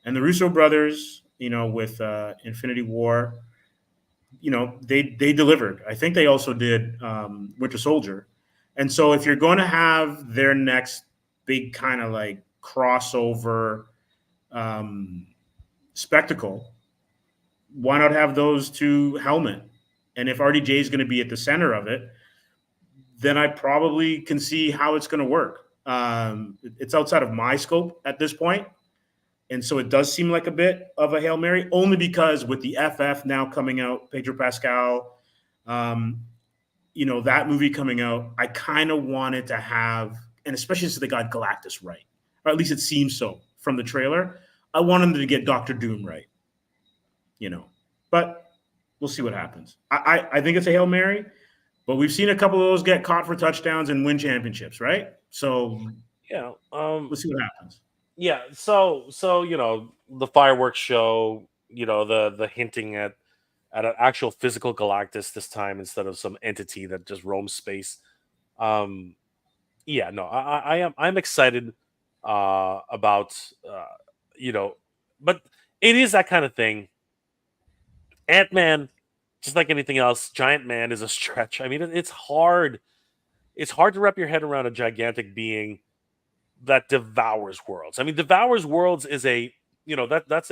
And the Russo brothers, with Infinity War, they delivered. I think they also did Winter Soldier. And so if you're going to have their next big kind of like crossover spectacle, why not have those two helmet? And if RDJ is going to be at the center of it, then I probably can see how it's going to work. It's outside of my scope at this point, and so it does seem like a bit of a Hail Mary, only because with the FF now coming out, Pedro Pascal, um, that movie coming out, I kind of wanted to have, and especially since they got Galactus right, or at least it seems so from the trailer, I wanted them to get Doctor Doom right, but we'll see what happens. I think it's a Hail Mary, but we've seen a couple of those get caught for touchdowns and win championships, right? So Yeah. we'll see what happens. Yeah. So the fireworks show. The hinting at an actual physical Galactus this time instead of some entity that just roams space. Um, yeah. No. I'm excited about you know, but it is that kind of thing. Ant-Man, just like anything else, Giant Man is a stretch. I mean, it's hard. It's hard to wrap your head around a gigantic being that devours worlds. I mean, devours worlds is a that's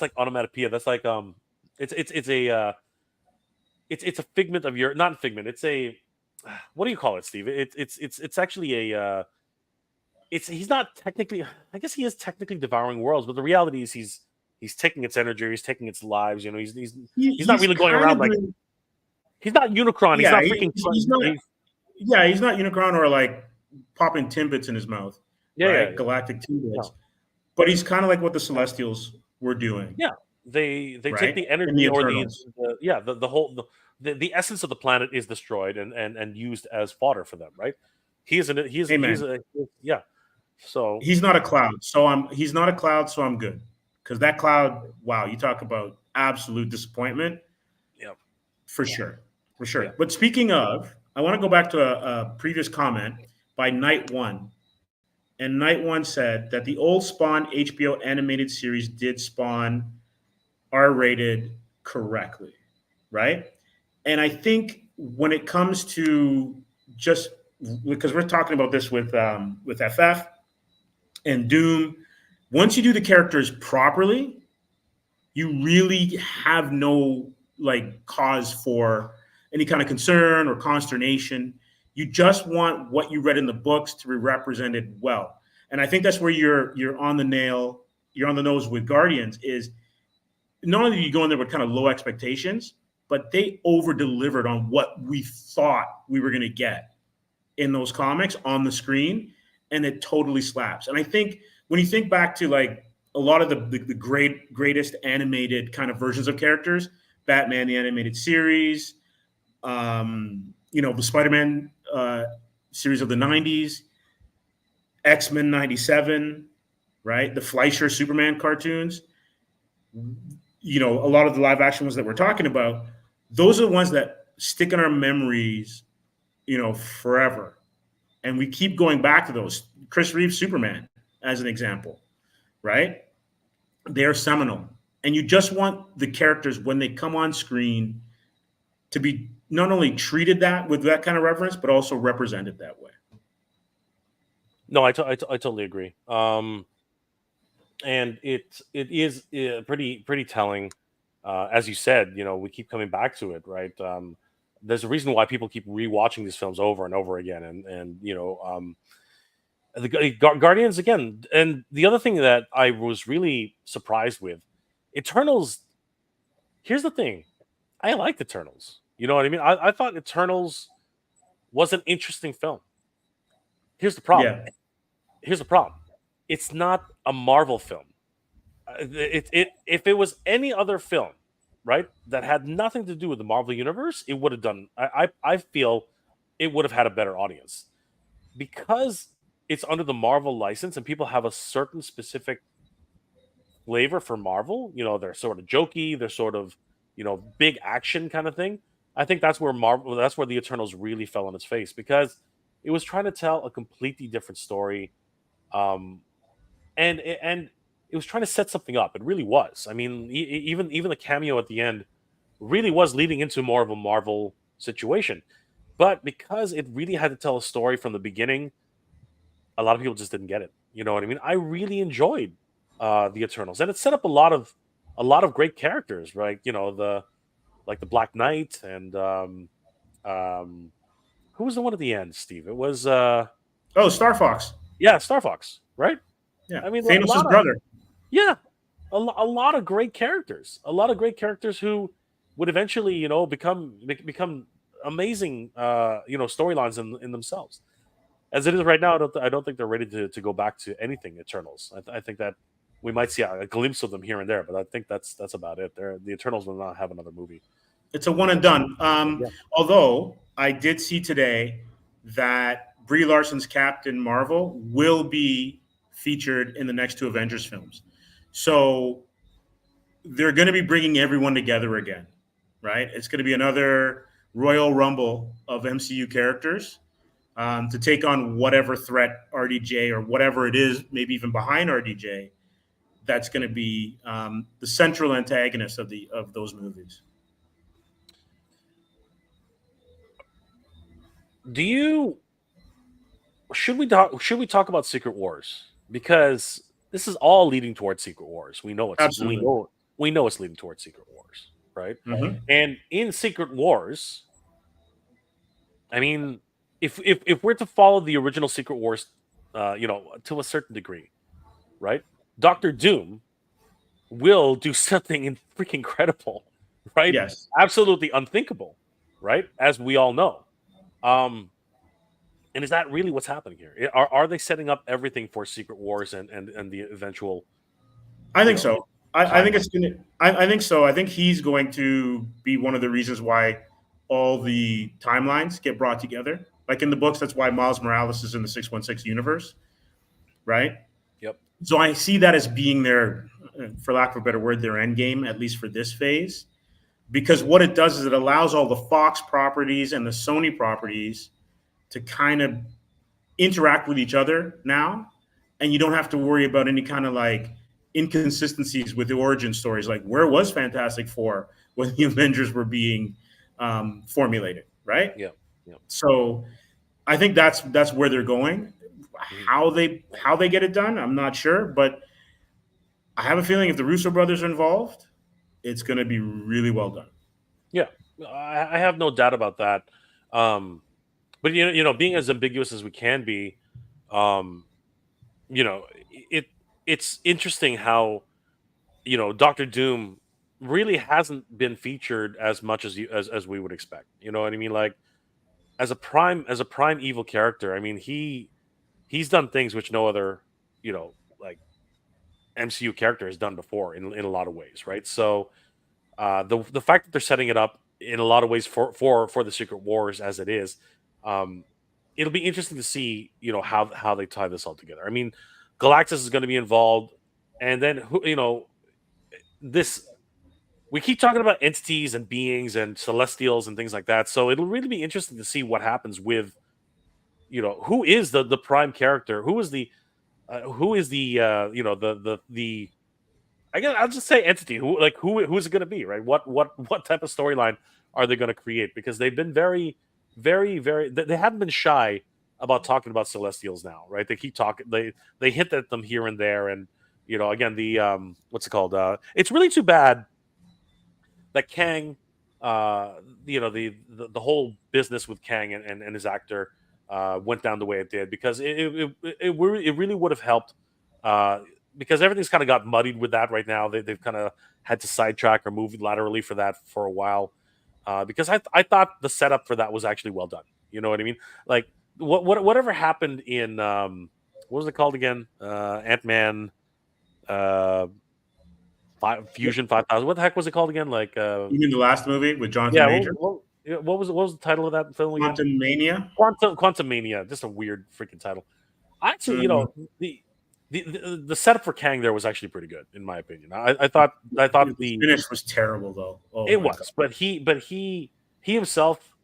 like onomatopoeia. That's like it's a figment of your not figment. It's a what do you call it, Steve? It's actually a it's he's not technically. I guess he is technically devouring worlds, but the reality is he's taking its energy, he's taking its lives. He's not He's really going kind around of like doing, he's not Unicron. He's yeah, not freaking. he's not, yeah, he's not Unicron or like popping Timbits in his mouth, Yeah, right? Galactic Timbits, no, but he's kind of like what the Celestials were doing, yeah. They take right? the In the energy or Eternals. the whole the essence of the planet is destroyed and used as fodder for them. Right? He is Amen. a yeah. So He's not a cloud, so he's not a cloud, so I'm good. Because that cloud, wow, you talk about absolute disappointment yeah, for sure, for yeah. sure. But speaking of, I want to go back to a previous comment by Night One, and Night One said that the old Spawn HBO animated series did spawn R-rated correctly, right? And I think when it comes to just because we're talking about this with FF and Doom, once you do the characters properly, you really have no like cause for any kind of concern or consternation. You just want what you read in the books to be represented well. And I think that's where you're on the nail, you're on the nose with Guardians is not only do you go in there with kind of low expectations, but they over delivered on what we thought we were going to get in those comics on the screen, and it totally slaps. And I think when you think back to like a lot of the greatest animated kind of versions of characters, Batman the animated series, the Spider-Man series of the '90s, X-Men '97, right? The Fleischer Superman cartoons. A lot of the live action ones that we're talking about, those are the ones that stick in our memories, forever. And we keep going back to those. Chris Reeves Superman, as an example, right? They're seminal. And you just want the characters when they come on screen to be not only treated that with that kind of reverence, but also represented that way. No, I totally agree. And it is pretty telling. As you said, we keep coming back to it, right? There's a reason why people keep rewatching these films over and over again, and the Guardians again. And the other thing that I was really surprised with, Eternals. Here's the thing, I liked Eternals. You know what I mean? I thought Eternals was an interesting film. Here's the problem. Yeah. Here's the problem. It's not a Marvel film. If it was any other film, right, that had nothing to do with the Marvel universe, it would have done. I feel it would have had a better audience because it's under the Marvel license and people have a certain specific flavor for Marvel. They're sort of jokey, they're sort of big action kind of thing. I think that's where that's where the Eternals really fell on its face because it was trying to tell a completely different story. And it was trying to set something up. It really was. I mean, even the cameo at the end really was leading into more of a Marvel situation. But because it really had to tell a story from the beginning, a lot of people just didn't get it. You know what I mean? I really enjoyed the Eternals, and it set up a lot of great characters, right? The Black Knight and who was the one at the end, Steve? It was Oh, Star Fox. Yeah, Star Fox, right? Yeah, I mean, a Thanos' lot of brother. yeah, a lot of great characters, a lot of great characters who would eventually, become amazing, storylines in themselves. As it is right now, I don't think they're ready to go back to anything Eternals. I think that we might see a glimpse of them here and there, but I think that's about it. The Eternals will not have another movie. It's a one You know, and done. yeah. Although I did see today that Brie Larson's Captain Marvel will be featured in the next two Avengers films. So they're going to be bringing everyone together again, right? It's going to be another Royal Rumble of MCU characters to take on whatever threat RDJ or whatever it is, maybe even behind RDJ, that's going to be the central antagonist of those movies. Do you should we talk about Secret Wars, because this is all leading towards Secret Wars. Absolutely. We know it's leading towards Secret Wars, right? Mm-hmm. And in Secret Wars, I mean, if we're to follow the original Secret Wars, to a certain degree, right? Doctor Doom will do something freaking incredible, right? Yes. Absolutely unthinkable, right? As we all know. Um, and is that really what's happening here? Are they setting up everything for Secret Wars and the eventual, I you think know, so. I think timeline? it's gonna. I think so. I think he's going to be one of the reasons why all the timelines get brought together. Like in the books, that's why Miles Morales is in the 616 universe, right? Yep. So I see that as being their, for lack of a better word, their end game, at least for this phase. Because what it does is it allows all the Fox properties and the Sony properties to kind of interact with each other now, and you don't have to worry about any kind of like inconsistencies with the origin stories. Like, where was Fantastic Four when the Avengers were being formulated, right? Yeah. Yeah. So I think that's where they're going. Mhm. How they get it done, I'm not sure, but I have a feeling if the Russo brothers are involved, it's going to be really well done. Yeah. I have no doubt about that. Um, but being as ambiguous as we can be, um, it it's interesting how Doctor Doom really hasn't been featured as much as we would expect. You know what I mean? Like, as a prime evil character. I mean, he's done things which no other like MCU character has done before in a lot of ways, right? So the fact that they're setting it up in a lot of ways for the Secret Wars as it is, um, it'll be interesting to see how they tie this all together. I mean, Galactus is going to be involved, and then this we keep talking about entities and beings and celestials and things like that. So it'll really be interesting to see what happens with who is the prime character, who is the the I guess I'll just say entity. Who's it going to be, right? What type of storyline are they going to create? Because they've been very, very, very. They haven't been shy about talking about Celestials now, right? They keep talking. They hit at them here and there, and again, the what's it called? It's really too bad that Kang, uh, the whole business with Kang and his actor went down the way it did, because it really would have helped, uh, because everything's kind of got muddied with that right now. They've kind of had to sidetrack or move laterally for that for a while, because I thought the setup for that was actually well done. You know what I mean? Like, whatever happened in what was it called again? Ant Man. Uh, Fusion 5000. What the heck was it called again? Like, You mean the last movie with Jonathan yeah, Major, yeah, what was the title of that film again? Quantum Mania? Quantum Mania. Just a weird freaking title. I actually, Mm, the setup for Kang there was actually pretty good in my opinion. I thought the finish was terrible, though. Oh it my god! was, but he himself,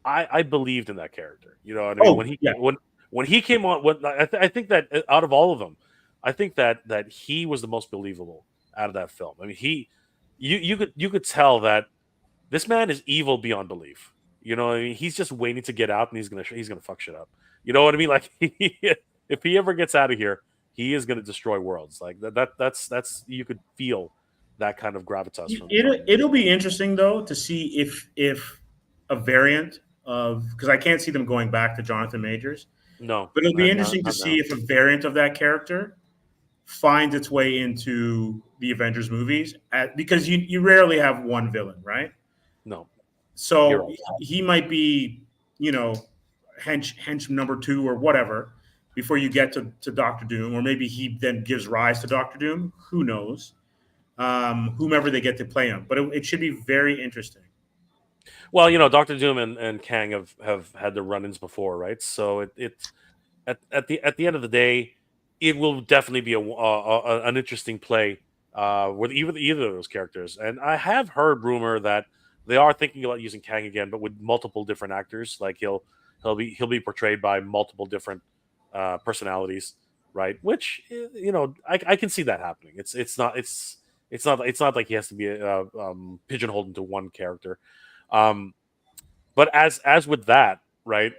I believed in that character. You know what I mean? Oh yeah, When he came on, I think that out of all of them, I think that he was the most believable out of that film. I mean, you could tell that this man is evil beyond belief. You know what I mean? He's just waiting to get out, and he's gonna fuck shit up. You know what I mean? Like, if he ever gets out of here, he is gonna destroy worlds. Like that's you could feel that kind of gravitas from. it'll be interesting though to see if a variant of, because I can't see them going back to Jonathan Majors. No, But it'll be not interesting to see now. if a variant of that character finds its way into the Avengers movies, because you rarely have one villain, right? No, you're So right. he might be, you know, hench number two or whatever before you get to Doctor Doom, or maybe he then gives rise to Doctor Doom. Who knows? Whomever they get to play him, but it should be very interesting. Well, Doctor Doom and Kang have had their run-ins before, right? So it at the end of the day, it will definitely be an interesting play with either of those characters. And I have heard rumor that they are thinking about using Kang again, but with multiple different actors. Like he'll be portrayed by multiple different personalities, right? Which I can see that happening. It's not like he has to be pigeonholed into one character. Um, but as with that, right?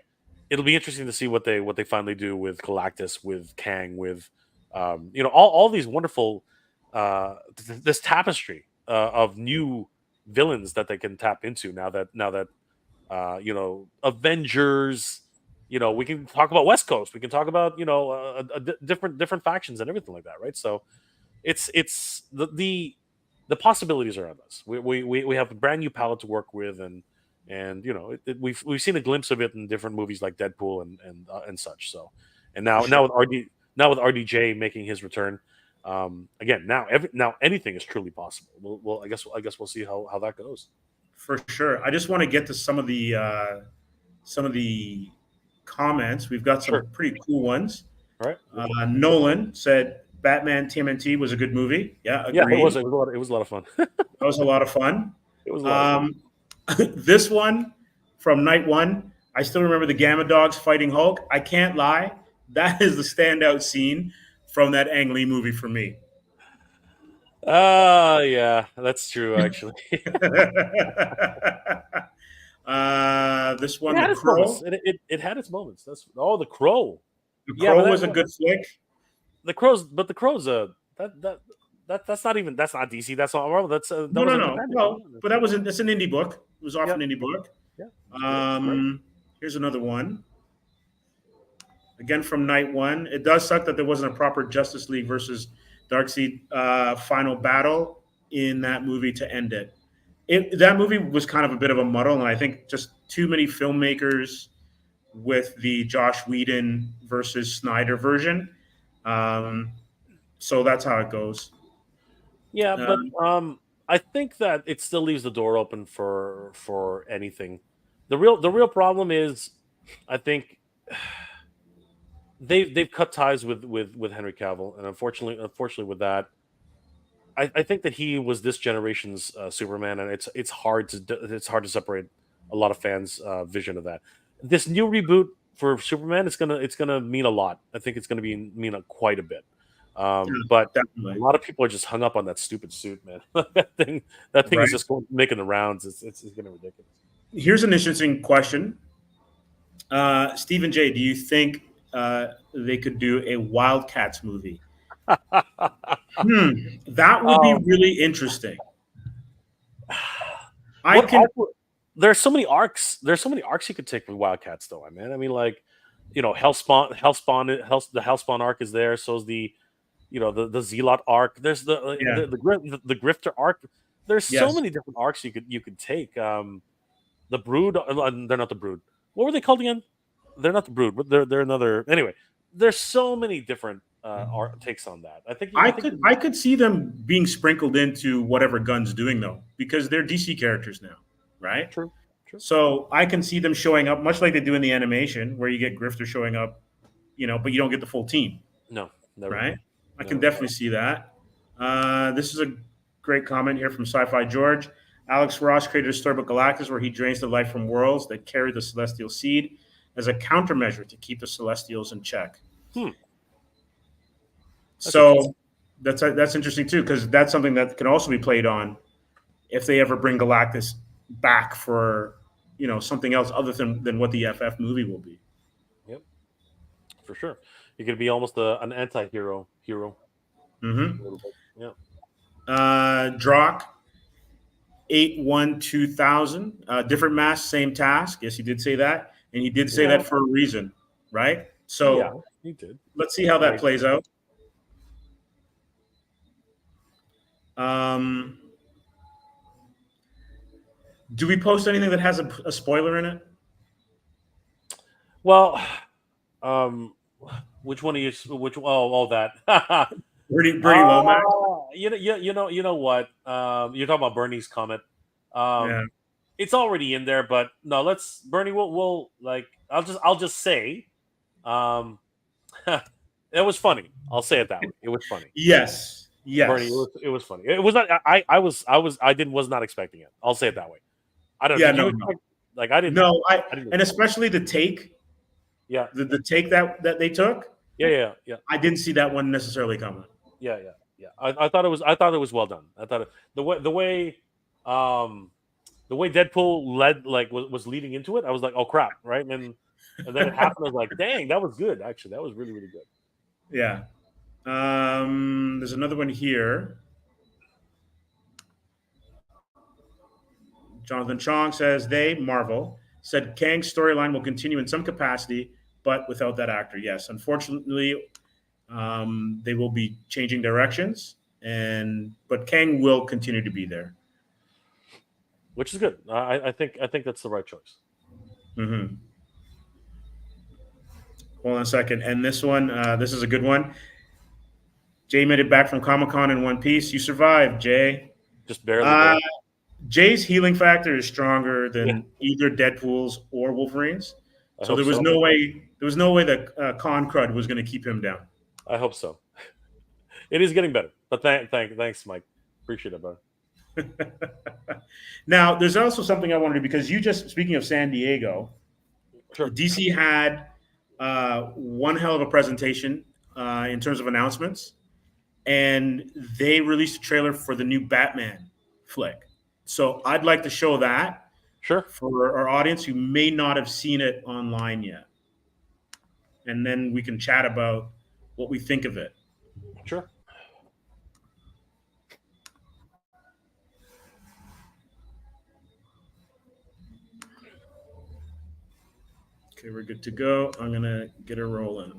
It'll be interesting to see what they finally do with Galactus, with Kang, with all these wonderful this tapestry of new villains that they can tap into now that Avengers. We can talk about West Coast. We can talk about different factions and everything like that, right? So it's the possibilities are endless. We have a brand new palette to work with, and we've seen a glimpse of it in different movies like Deadpool and such. So, and now For sure. with RDJ making his return, again now anything is truly possible. Well, I guess we'll see how that goes. For sure. I just want to get to some of the comments. We've got Sure. some pretty cool ones. All right. Go for it. Nolan said Batman TMNT was a good movie. Yeah, Yeah, it was. agreed. It was a lot of fun. That was a lot of fun. It was a lot of fun. Um, this one from night one, I still remember the Gamma Dogs fighting Hulk. I can't lie. That is the standout scene from that Ang Lee movie for me. Yeah, that's true. Actually, This it one, The had its moments. Crow. It had its moments. The Crow. The Yeah, but Crow was a good flick. the Crow's that's not even that's not DC. That's not Marvel. That No, was no, no. independent. Well, but that's an indie book. It was off Yeah, an indie book. yeah. It's great. Here's another one. Again from night one. It does suck that there wasn't a proper Justice League versus Darkseid final battle in that movie to end it. That movie was kind of a bit of a muddle, and I think just too many filmmakers with the Josh Whedon versus Snyder version. Um, so that's how it goes. Yeah, but Um, I think that it still leaves the door open for anything. The real problem is, I think they've cut ties with Henry Cavill, and unfortunately with that, I think that he was this generation's Superman, and it's hard to separate a lot of fans' vision of that. This new reboot for Superman, it's gonna mean a lot. I think it's gonna mean quite a bit. But a Definitely. lot of people are just hung up on that stupid suit, man. that thing is Right. just making the rounds. It's getting ridiculous. Here's an interesting question. Stephen J., do you think they could do a Wildcats movie? That would be Oh, really interesting. I what can, arc? There's so many arcs. There's so many arcs you could take with Wildcats, though. I mean, like, the Hellspawn arc is there. So is the Zealot arc. There's yeah, the Grifter arc. There's so yes. many different arcs you could take. The Brood. They're not the Brood. What were they called again? They're not the Brood. But they're another. Anyway, there's so many different takes on that. I I think could I could see them being sprinkled into whatever Gunn's doing though, because they're DC characters now, right? true. True. So I can see them showing up much like they do in the animation, where you get Grifter showing up, but you don't get the full team, No, never right? will. I can Never will. definitely see that. This is a great comment here from Sci-Fi George. Alex Ross created a story about Galactus where he drains the life from worlds that carry the celestial seed as a countermeasure to keep the Celestials in check. Hmm. That's interesting. So that's interesting too, because that's something that can also be played on if they ever bring Galactus back for something else other than what the FF movie will be. Yep, for sure. You could be almost an anti-hero hero Mm-hmm. a little bit. Yeah. Drock 812,000. Different mask, same task. Yes, he did say that, and he did say Yeah. that for a reason, right? So Yeah, he did. let's see how that Right. plays out. Um, do we post anything that has a spoiler in it? Well, um, which one are you? Which? Oh, that. Bernie Lomax. You know what? You're talking about Bernie's comment. Yeah. It's already in there, but no, let's Bernie. We'll like. I'll just say, um, it was funny. I'll say it that way. It was funny. Yes. Bernie, Yes. it was funny. It was not. I was not expecting it. I'll say it that way. I don't know. Yeah. Did you No. No. expect? Like I didn't. No. I didn't. And especially the take, Yeah. the take that they took. Yeah. I didn't see that one necessarily coming. Yeah. I thought it was. I thought it was well done. I thought um, the way Deadpool led, like was leading into it. I was like, oh crap, right? And then it happened. I was like, dang, that was good. Actually, that was really really good. Yeah. There's another one here. Jonathan Chong says they, Marvel, said Kang's storyline will continue in some capacity, but without that actor. Yes, unfortunately, they will be changing directions, but Kang will continue to be there. Which is good. I think that's the right choice. Mm-hmm. Hold on a second. And this one, this is a good one. Jay made it back from Comic-Con in one piece. You survived, Jay. Just barely. Jay's healing factor is stronger Yeah. than either Deadpool's or Wolverine's. I So hope there was so. no way that Con Crud was going to keep him down. I hope so. It is getting better, but thanks, Mike. Appreciate it, bro. Now, there's also something I wanted to, because you just, speaking of San Diego, Sure. DC had one hell of a presentation in terms of announcements, and they released a trailer for the new Batman flick. So I'd like to show that Sure. for our audience who may not have seen it online yet. And then we can chat about what we think of it. Sure. Okay, we're good to go. I'm going to get her rolling.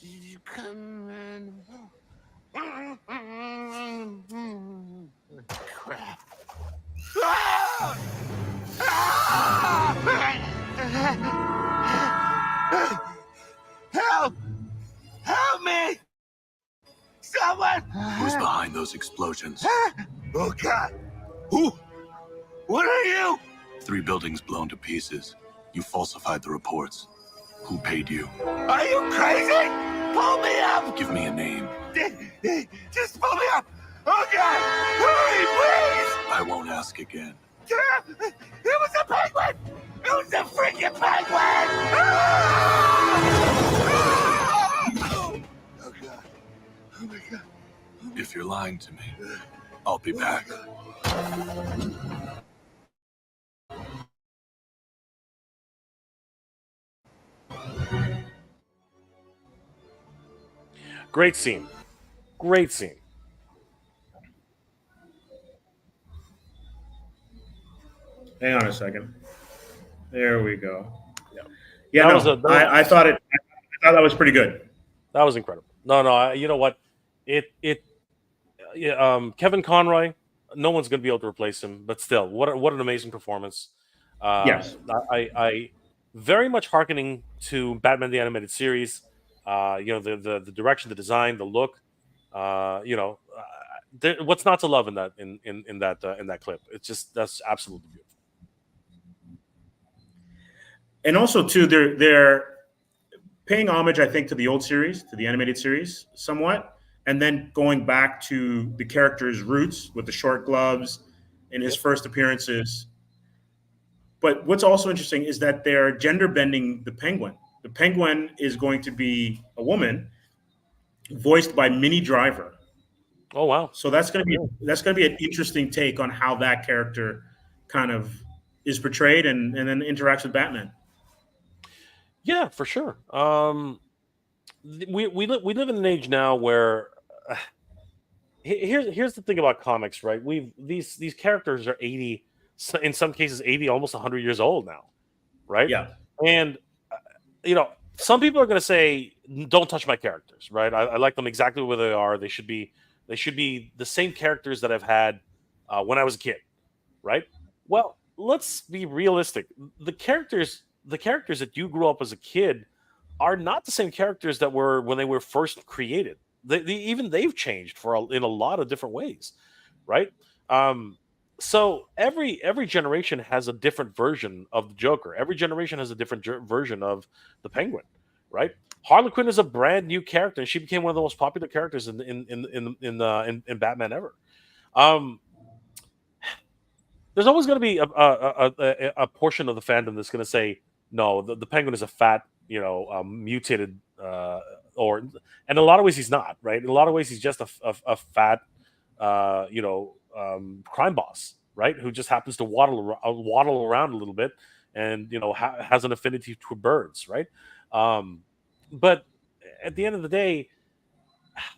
Did you come in? Crap. Help! Help me! Someone! Who's behind those explosions? Oh, God! Who? What are you? 3 buildings blown to pieces. You falsified the reports. Who paid you? Are you crazy? Pull me up! Give me a name. Just pull me up! Oh, God! Hurry, please! I won't ask again. It was a penguin! It was a freaking penguin! Oh, God. Oh, my God. If you're lying to me, I'll be back. Great scene. Great scene. Hang on a second. There we go. That was I thought that was pretty good. That was incredible. No. You know what? Kevin Conroy. No one's going to be able to replace him. But still, what an amazing performance. Yes. I very much hearkening to Batman the Animated Series. The direction, the design, the look. What's not to love in that clip? That's absolutely beautiful. And also too, they're paying homage, I think, to the old series, to the animated series, somewhat, and then going back to the character's roots with the short gloves, in his first appearances. But what's also interesting is that they're gender bending the Penguin. The Penguin is going to be a woman, voiced by Minnie Driver. Oh wow! So that's going to be an interesting take on how that character kind of is portrayed and then interacts with Batman. Yeah, for sure. We live in an age now where here's the thing about comics, right? These characters are 80, in some cases 80, almost 100 years old now, right? Yeah. And some people are going to say, "Don't touch my characters," right? I like them exactly where they are. They should be the same characters that I've had when I was a kid, right? Well, let's be realistic. The characters that you grew up as a kid are not the same characters that were when they were first created. Even they've changed in a lot of different ways, right? So every generation has a different version of the Joker. Every generation has a different version of the Penguin, right? Harley Quinn is a brand new character, and she became one of the most popular characters in Batman ever. There's always going to be a portion of the fandom that's going to say, no, the Penguin is a fat, mutated, and in a lot of ways he's not, right? In a lot of ways he's just a fat, crime boss, right? Who just happens to waddle around a little bit, and has an affinity to birds, right? But at the end of the day,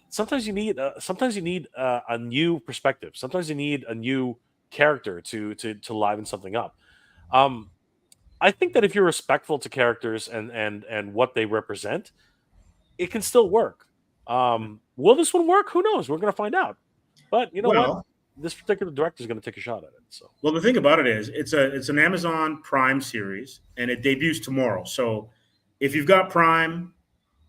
sometimes you need a new perspective. Sometimes you need a new character to liven something up. I think that if you're respectful to characters and what they represent, it can still work. Will this one work? Who knows? We're going to find out. But you know what? This particular director is going to take a shot at it. So, well, the thing about it is, it's an Amazon Prime series, and it debuts tomorrow. So, if you've got Prime,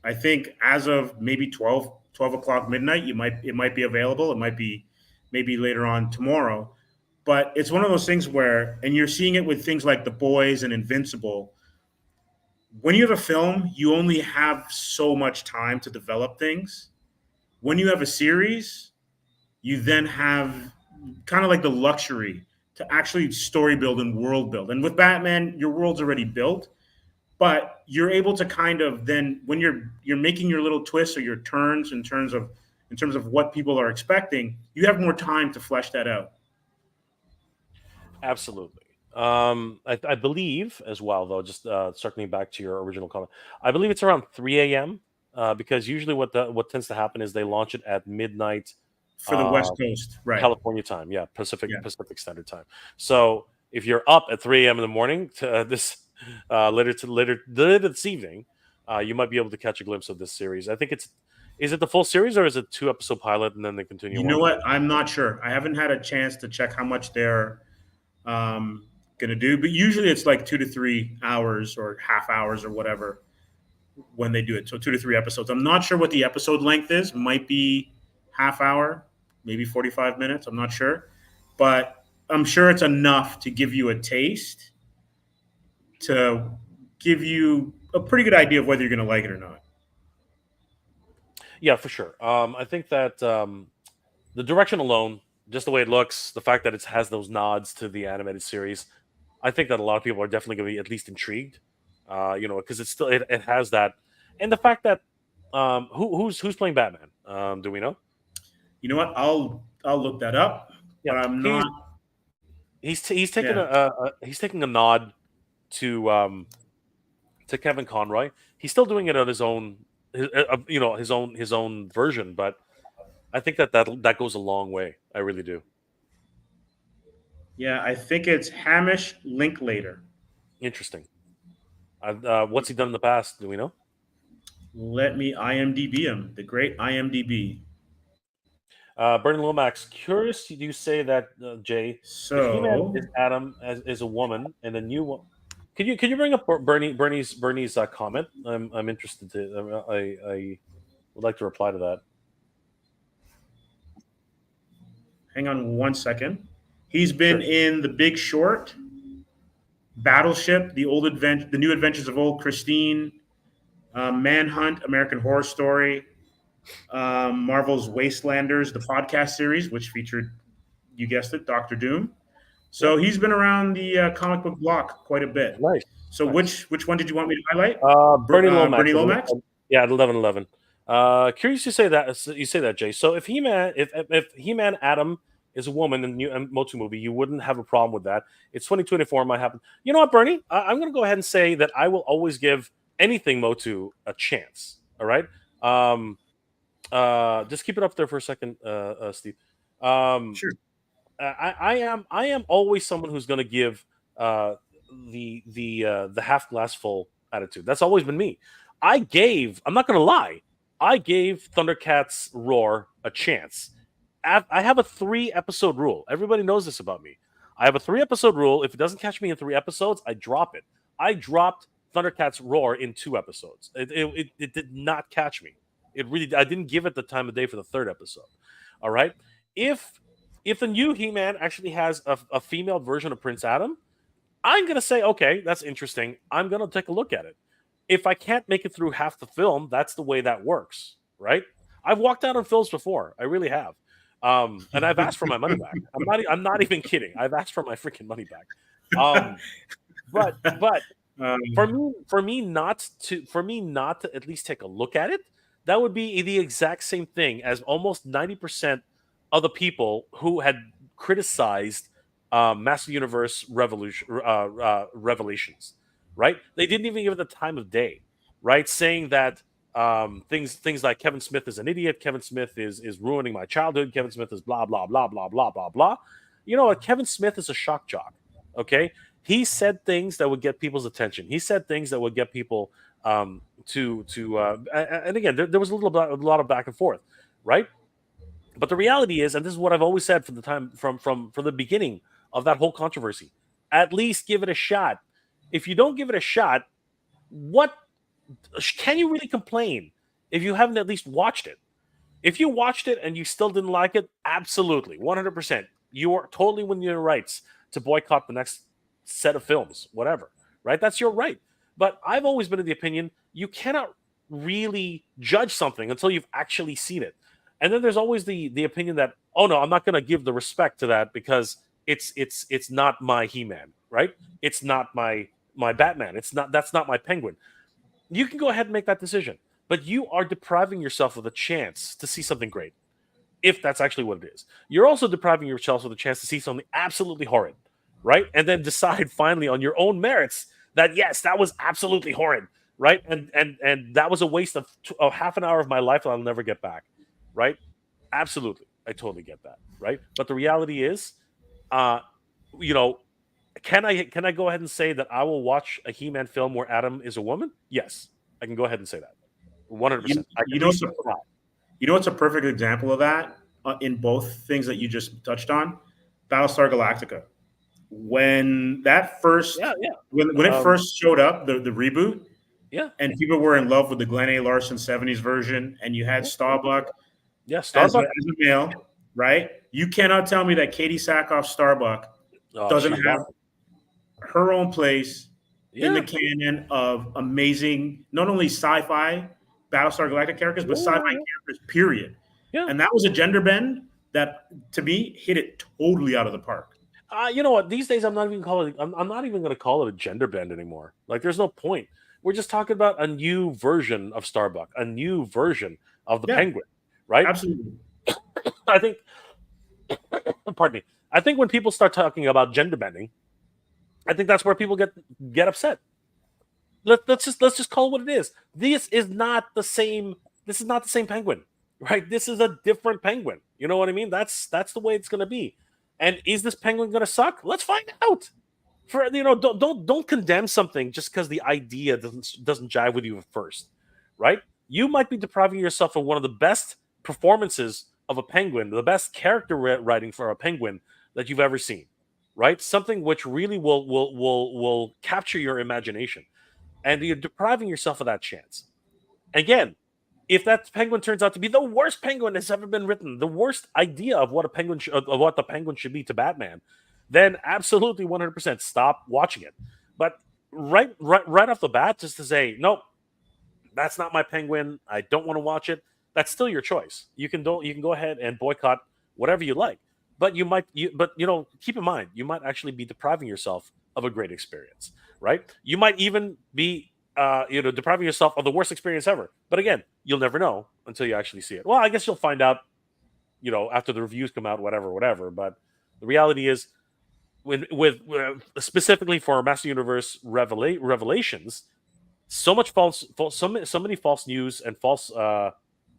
I think as of maybe 12 o'clock midnight, it might be available. It might be maybe later on tomorrow. But it's one of those things where, and you're seeing it with things like The Boys and Invincible. When you have a film, you only have so much time to develop things. When you have a series, you then have kind of like the luxury to actually story build and world build. And with Batman, your world's already built, but you're able to kind of then, when you're making your little twists or your turns in terms of what people are expecting, you have more time to flesh that out. absolutely. I believe as well, though, just circling back to your original comment, I believe it's around 3 a.m. Because usually what tends to happen is they launch it at midnight For the West Coast, right? California time, Pacific Standard Time. So if you're up at 3 a.m. in the morning to later this evening, you might be able to catch a glimpse of this series. I think is it the full series or is it 2-episode pilot and then they continue? You know what? I'm not sure. I haven't had a chance to check how much they're going to do, but usually it's like 2 to 3 hours or half hours or whatever when they do it. So 2 to 3 episodes. I'm not sure what the episode length is. Might be half hour, maybe 45 minutes. I'm not sure, but I'm sure it's enough to give you a taste, to give you a pretty good idea of whether you're going to like it or not. Yeah, for sure. I think that the direction alone, just the way it looks, the fact that it has those nods to the animated series, I think that a lot of people are definitely going to be at least intrigued. Because it has that, and the fact that who's playing Batman? Do we know? You know what? I'll look that up. Yeah, but I'm not. He's taking a nod to Kevin Conroy. He's still doing it on his own, his own version, but I think that goes a long way. I really do. Yeah, I think it's Hamish Linklater. Interesting. What's he done in the past? Do we know? Let me IMDb him. The great IMDb. Bernie Lomax, curious. You say that Jay? So He-Man is Adam is a woman, and a new one. Can you bring up Bernie's comment? I'm interested to. I would like to reply to that. Hang on one second. He's been in The Big Short, Battleship, The New Adventures of Old Christine, Manhunt, American Horror Story, Marvel's Wastelanders, the podcast series, which featured, you guessed it, Doctor Doom, So he's been around the comic book block quite a bit. Nice. So Nice. which one did you want me to highlight? Bernie Lomax. Bernie Lomax? Yeah, 11-11. Curious you say that, Jay. So if He-Man, if He-Man Adam is a woman in the Motu movie, you wouldn't have a problem with that. It's 2024, might happen. You know what, Bernie? I'm going to go ahead and say that I will always give anything Motu a chance. All right. Just keep it up there for a second, Steve. Sure. I am always someone who's going to give the half glass full attitude. That's always been me. I'm not going to lie, I gave Thundercats Roar a chance. I have a 3-episode rule. Everybody knows this about me. I have a 3-episode rule. If it doesn't catch me in 3 episodes, I drop it. I dropped Thundercats Roar in 2 episodes. It did not catch me. I didn't give it the time of day for the 3rd episode. All right. If the new He-Man actually has a female version of Prince Adam, I'm going to say, okay, that's interesting. I'm going to take a look at it. If I can't make it through half the film, that's the way that works, right? I've walked out on films before. I really have. And I've asked for my money back. I'm not even kidding. I've asked for my freaking money back. But for me not to at least take a look at it, that would be the exact same thing as almost 90% of the people who had criticized Master Universe Revelations, right? They didn't even give it the time of day, right? Saying that things like Kevin Smith is an idiot, Kevin Smith is ruining my childhood, Kevin Smith is blah blah blah blah blah blah blah. You know what? Kevin Smith is a shock jock. Okay, he said things that would get people's attention. He said things that would get people and again, there was a lot of back and forth, right? But the reality is, and this is what I've always said from the time from the beginning of that whole controversy, at least give it a shot. If you don't give it a shot, what can you really complain if you haven't at least watched it? If you watched it and you still didn't like it, absolutely, 100%, you are totally within your rights to boycott the next set of films, whatever, right? That's your right. But I've always been of the opinion you cannot really judge something until you've actually seen it. And then there's always the opinion that, oh no, I'm not going to give the respect to that because it's not my He-Man, right? It's not my Batman. That's not my Penguin. You can go ahead and make that decision, but you are depriving yourself of the chance to see something great, if that's actually what it is. You're also depriving yourself of the chance to see something absolutely horrid, right? And then decide finally on your own merits that yes, that was absolutely horrid, right? And that was a waste of half an hour of my life that I'll never get back, right? Absolutely, I totally get that, right? But the reality is, can I go ahead and say that I will watch a He-Man film where Adam is a woman? Yes, I can go ahead and say that. 100%. You know what's a perfect example of that in both things that you just touched on? Battlestar Galactica. When that first when it first showed up, the reboot, and people were in love with the Glenn A. Larson 70s version, and you had Starbuck as a male, right? You cannot tell me that Katie Sackhoff Starbuck doesn't have her own place in the canon of amazing, not only sci-fi Battlestar Galactica characters, but sci-fi characters, period. Yeah. And that was a gender bend that, to me, hit it totally out of the park. You know what? These days, I'm not even going to call it a gender bend anymore. Like, there's no point. We're just talking about a new version of Starbuck, a new version of the Penguin, right? Absolutely. I think, pardon me. I think when people start talking about gender bending, I think that's where people get upset. Let's just call it what it is. This is not the same Penguin, right? This is a different Penguin. You know what I mean? That's the way it's going to be. And is this Penguin going to suck? Let's find out. Don't condemn something just because the idea doesn't jive with you at first, right? You might be depriving yourself of one of the best performances of a Penguin, the best character writing for a Penguin that you've ever seen, right? Something which really will capture your imagination, and you're depriving yourself of that chance. Again, if that Penguin turns out to be the worst Penguin that's ever been written, the worst idea of what the Penguin should be to Batman, then absolutely 100% stop watching it. But right off the bat, just to say, nope, that's not my Penguin, I don't want to watch it, that's still your choice. You can go ahead and boycott whatever you like. but keep in mind, you might actually be depriving yourself of a great experience, right? You might even be depriving yourself of the worst experience ever. But again, you'll never know until you actually see it. Well, I guess you'll find out, after the reviews come out, whatever. But the reality is, with specifically for Master Universe Revelations, so many false news and false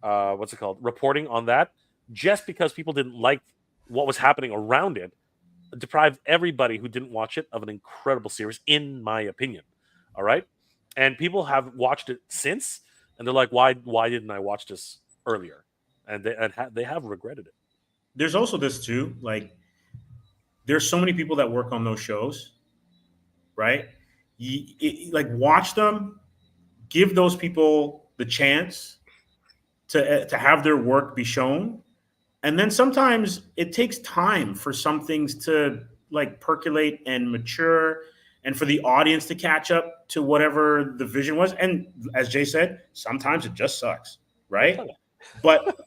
reporting on that, just because people didn't like what was happening around it, deprived everybody who didn't watch it of an incredible series, in my opinion. All right, and people have watched it since, and they're like, why didn't I watch this earlier? And they have regretted it. There's also this too, like there's so many people that work on those shows, right? Like watch them, give those people the chance to have their work be shown, and then sometimes it takes time for some things to like percolate and mature, and for the audience to catch up to whatever the vision was. And as Jay said, sometimes it just sucks, right? But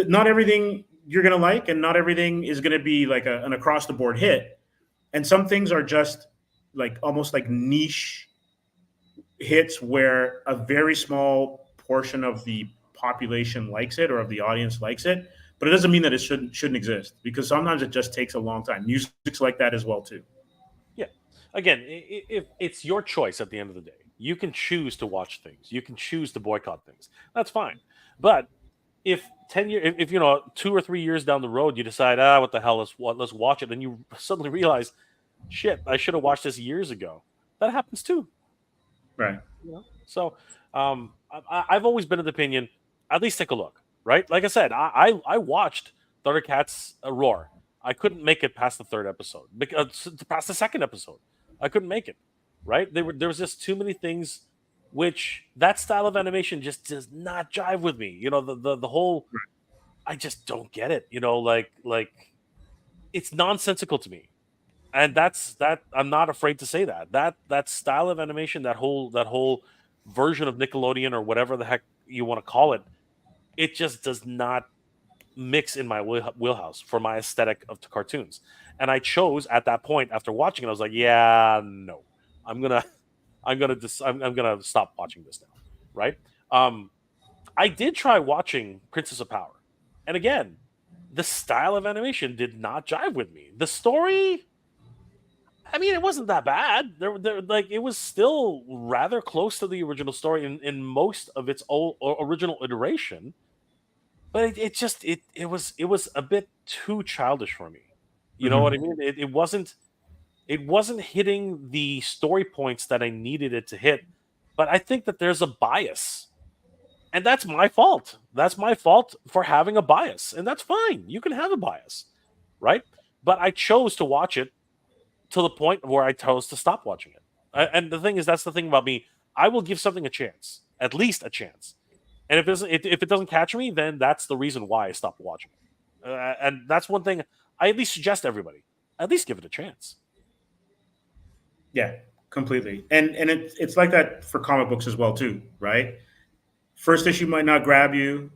not everything you're going to like, and not everything is going to be like an across the board hit. And some things are just like almost like niche hits where a very small portion of the population likes it, or of the audience likes it. But it doesn't mean that it shouldn't exist, because sometimes it just takes a long time. Music's like that as well too. Yeah. Again, if it's your choice at the end of the day, you can choose to watch things. You can choose to boycott things. That's fine. But if 10 years, if 2 or 3 years down the road, you decide, what the hell, let's watch it, and you suddenly realize, shit, I should have watched this years ago. That happens too. Right. So I've always been of the opinion, at least take a look. Right? Like I said, I watched Thundercats Roar. I couldn't make it past the third episode, past the second episode. I couldn't make it. Right? There was just too many things, which that style of animation just does not jive with me. The whole, I just don't get it. Like it's nonsensical to me, and that I'm not afraid to say that style of animation, that whole version of Nickelodeon, or whatever the heck you want to call it. It just does not mix in my wheelhouse for my aesthetic of cartoons. And I chose at that point, after watching it, I was like, yeah, no, I'm gonna stop watching this now. Right? I did try watching Princess of Power, and again, the style of animation did not jive with me. The story, I mean, it wasn't that bad. It was still rather close to the original story in most of its original iteration. But it was a bit too childish for me. You know what I mean? It wasn't hitting the story points that I needed it to hit. But I think that there's a bias, and that's my fault. That's my fault for having a bias, and that's fine. You can have a bias, right? But I chose to watch it to the point where I chose to stop watching it. And the thing is, that's the thing about me. I will give something a chance, at least a chance. And if it doesn't catch me, then that's the reason why I stopped watching it. And that's one thing I at least suggest to everybody. At least give it a chance. Yeah, completely. And it's like that for comic books as well too, right? First issue might not grab you.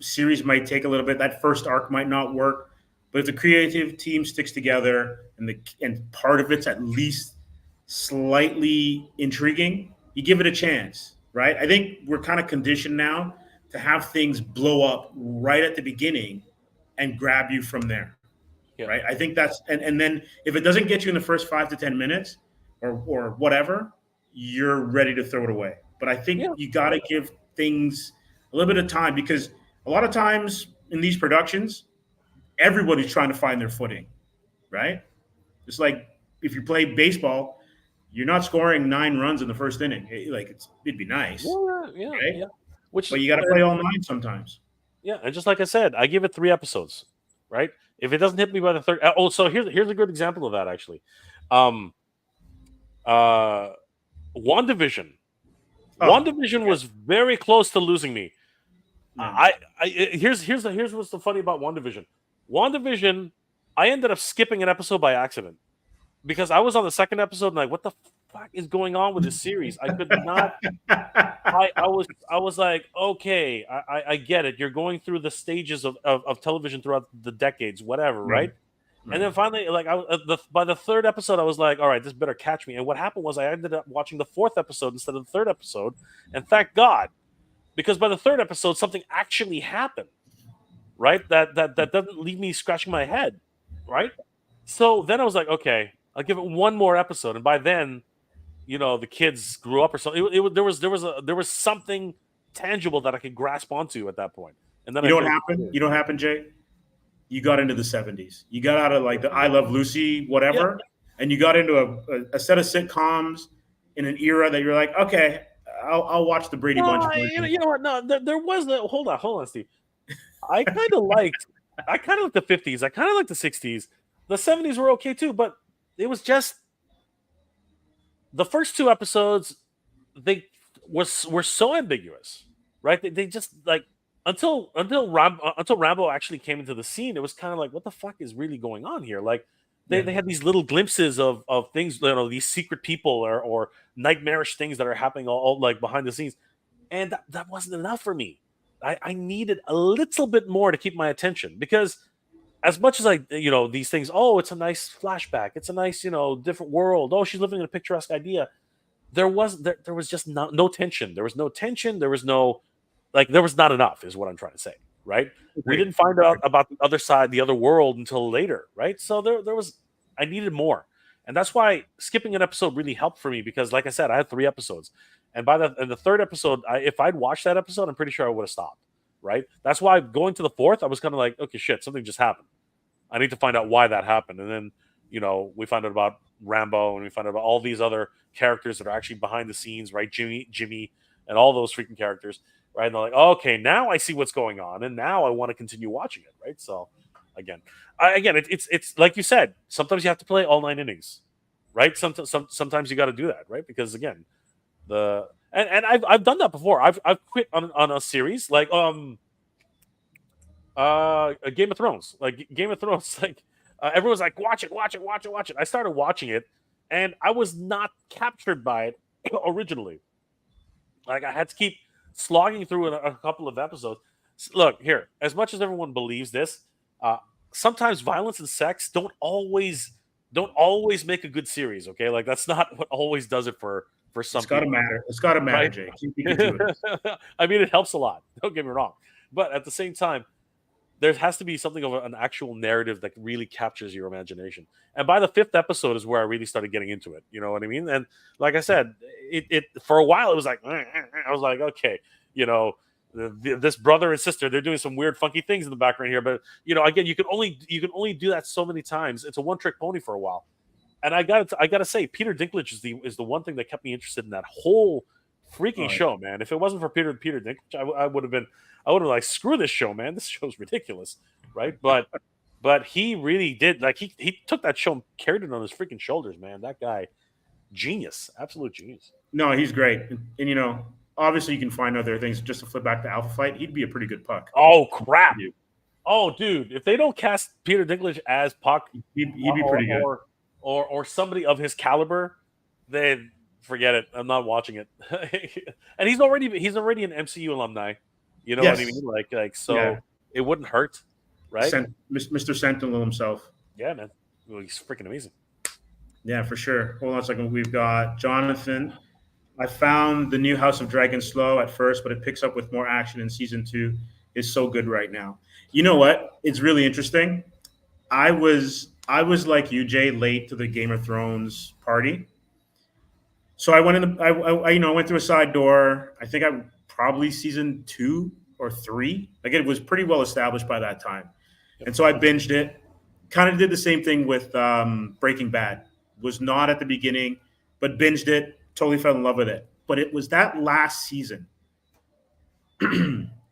Series might take a little bit. That first arc might not work. But if the creative team sticks together and part of it's at least slightly intriguing, you give it a chance. Right? I think we're kind of conditioned now to have things blow up right at the beginning and grab you from there. Yeah. Right? I think that's and then if it doesn't get you in the first 5 to 10 minutes or whatever, you're ready to throw it away. But I think you got to give things a little bit of time, because a lot of times in these productions, everybody's trying to find their footing. Right? It's like if you play baseball, you're not scoring 9 runs in the first inning. It'd be nice. Yeah. Right? But you got to play all 9 sometimes. Yeah, and just like I said, I give it 3 episodes. Right? If it doesn't hit me by the third, so here's a good example of that actually. WandaVision. WandaVision was very close to losing me. Here's what's the funny about WandaVision. WandaVision, I ended up skipping an episode by accident, because I was on the second episode and like, what the fuck is going on with this series? I could not. I was like, okay, I get it. You're going through the stages of television throughout the decades, whatever, right? And then finally, like by the third episode, I was like, all right, this better catch me. And what happened was I ended up watching the fourth episode instead of the third episode, and thank God, because by the third episode, something actually happened, right? That doesn't leave me scratching my head, right? So then I was like, okay, I'll give it one more episode, and by then, the kids grew up or something. There was something tangible that I could grasp onto at that point. And then you know what happened? You know what happened, Jay? You got into the 70s. You got out of like the I Love Lucy, whatever, and you got into a set of sitcoms in an era that you're like, okay, I'll watch the Brady Bunch. You know what? No, there was hold on, Steve. I kind of liked the 50s. I kind of liked the 60s. The 70s were okay too, but it was just the first two episodes. They were so ambiguous, right? They just like until Rambo actually came into the scene, it was kind of like, what the fuck is really going on here? Like they had these little glimpses of things, these secret people or nightmarish things that are happening all like behind the scenes, and that wasn't enough for me. I needed a little bit more to keep my attention, because as much as these things, oh, it's a nice flashback, it's a nice, different world. Oh, she's living in a picturesque idea. There was just no tension. There was no tension. There was no, there was not enough, is what I'm trying to say, right? We didn't find out about the other side, the other world, until later, right? So I needed more. And that's why skipping an episode really helped for me, because like I said, I had 3 episodes. And by the third episode, if I'd watched that episode, I'm pretty sure I would have stopped, right? That's why going to the fourth, I was kind of like, okay, shit, something just happened. I need to find out why that happened. And then, we found out about Rambo, and we found out about all these other characters that are actually behind the scenes, right? Jimmy, and all those freaking characters, right? And they're like, oh, okay, now I see what's going on, and now I want to continue watching it, right? So, again, it's like you said, sometimes you have to play all 9 innings, right? Sometimes you got to do that, right? Because again, I've done that before. I've quit on a series like a Game of Thrones. Like Game of Thrones, everyone's like, watch it. I started watching it, and I was not captured by it originally. Like I had to keep slogging through a couple of episodes. Look here, as much as everyone believes this, sometimes violence and sex don't always make a good series. Okay, like that's not what always does it for some. It's got to matter. It's got to matter, right? Jay. Keep to it. I mean, it helps a lot. Don't get me wrong, but at the same time, there has to be something of an actual narrative that really captures your imagination. And by the 5th episode is where I really started getting into it. You know what I mean? And like I said, it for a while it was like I was like, okay, this brother and sister, they're doing some weird, funky things in the background here. But again, you can only do that so many times. It's a one-trick pony for a while. And I gotta say, Peter Dinklage is the one thing that kept me interested in that whole freaking show, man. If it wasn't for Peter Dinklage, I would have like, screw this show, man. This show's ridiculous, right? But he really did, like, he took that show and carried it on his freaking shoulders, man. That guy, genius, absolute genius. No, he's great, and obviously you can find other things. Just to flip back to Alpha Flight, he'd be a pretty good Puck. Oh crap! Oh dude, if they don't cast Peter Dinklage as Puck, he'd be pretty good, or somebody of his caliber, then forget it. I'm not watching it. And he's already an MCU alumni. You know what I mean? Like so, It wouldn't hurt, right? Mr. Sentinel himself. Yeah, man. Well, he's freaking amazing. Yeah, for sure. Hold on a second. We've got Jonathan. I found the new House of Dragon slow at first, but it picks up with more action in season 2. It's so good right now. You know what? It's really interesting. I was like you, Jay, late to the Game of Thrones party. So I went in. I went through a side door. I think I probably season 2 or 3. Like it was pretty well established by that time, and so I binged it. Kind of did the same thing with Breaking Bad. Was not at the beginning, but binged it. Totally fell in love with it. But it was that last season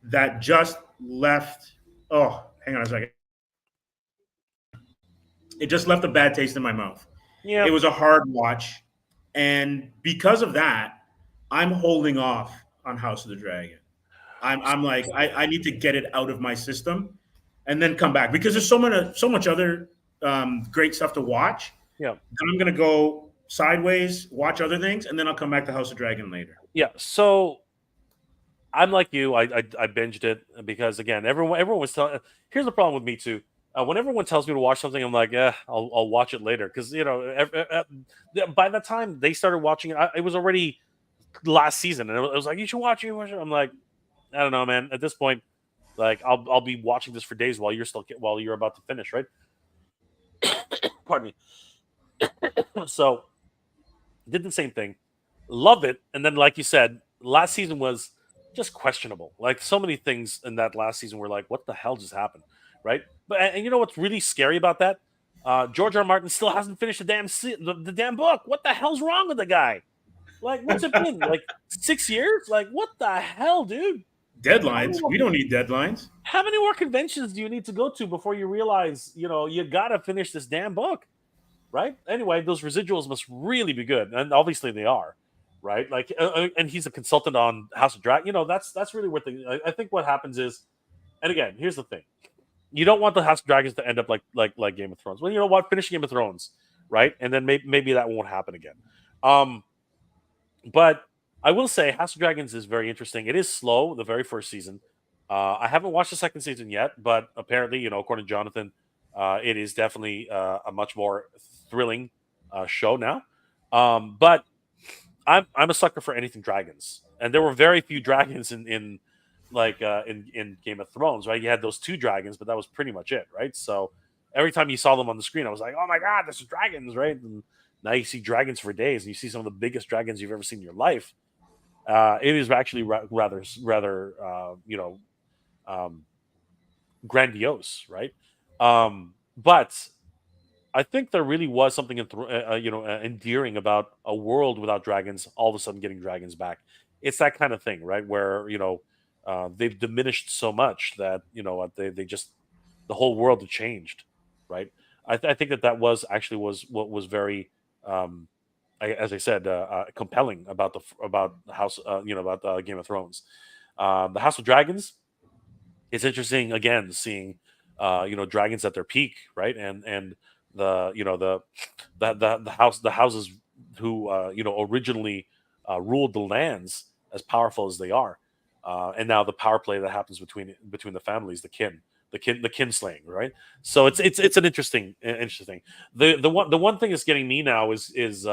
that just left. Oh, hang on a second. It just left a bad taste in my mouth. Yeah, it was a hard watch. And because of that, I'm holding off on House of the Dragon. I'm like, I need to get it out of my system and then come back, because there's so much other great stuff to watch. Yeah. Then I'm going to go sideways, watch other things, and then I'll come back to House of Dragon later. Yeah, so I'm like you. I binged it because again, everyone was telling. Here's the problem with me too. When everyone tells me to watch something, I'm like, yeah, I'll watch it later because by the time they started watching it, it was already last season, and it was like you should watch it. I'm like, I don't know, man. At this point, like I'll be watching this for days while you're about to finish, right? Pardon me. So did the same thing, love it, and then like you said, last season was just questionable. Like so many things in that last season were like, what the hell just happened, right? But and you know what's really scary about that? George R. R. Martin still hasn't finished the damn book. What the hell's wrong with the guy? Like, what's it been? Like 6 years? Like, what the hell, dude? Deadlines. We don't need deadlines. How many more conventions do you need to go to before you realize, you gotta finish this damn book, right? Anyway, those residuals must really be good, and obviously they are, right? Like, and he's a consultant on House of Dragon. That's really what I think what happens is, and again, here's the thing: you don't want the House of Dragons to end up like Game of Thrones. Well, you know what? Finish Game of Thrones, right? And then maybe that won't happen again. But I will say House of Dragons is very interesting. It is slow, the very first season. I haven't watched the second season yet, but apparently, according to Jonathan, it is definitely a much more thrilling show now. But I'm a sucker for anything dragons, and there were very few dragons in Game of Thrones, right? You had those 2 dragons, but that was pretty much it, right? So every time you saw them on the screen, I was like, oh my god, this is dragons, right? And now you see dragons for days, and you see some of the biggest dragons you've ever seen in your life. It is actually rather grandiose, right? But I think there really was something endearing about a world without dragons all of a sudden getting dragons back. It's that kind of thing, right? Where they've diminished so much that they just the whole world had changed, right? I think that was what was very as I said, compelling about the House, about Game of Thrones. The House of Dragons. It's interesting again seeing, dragons at their peak, right? And the houses who originally ruled the lands as powerful as they are, and now the power play that happens between the families, the kinslaying, right? So it's an interesting thing. The one thing that's getting me now is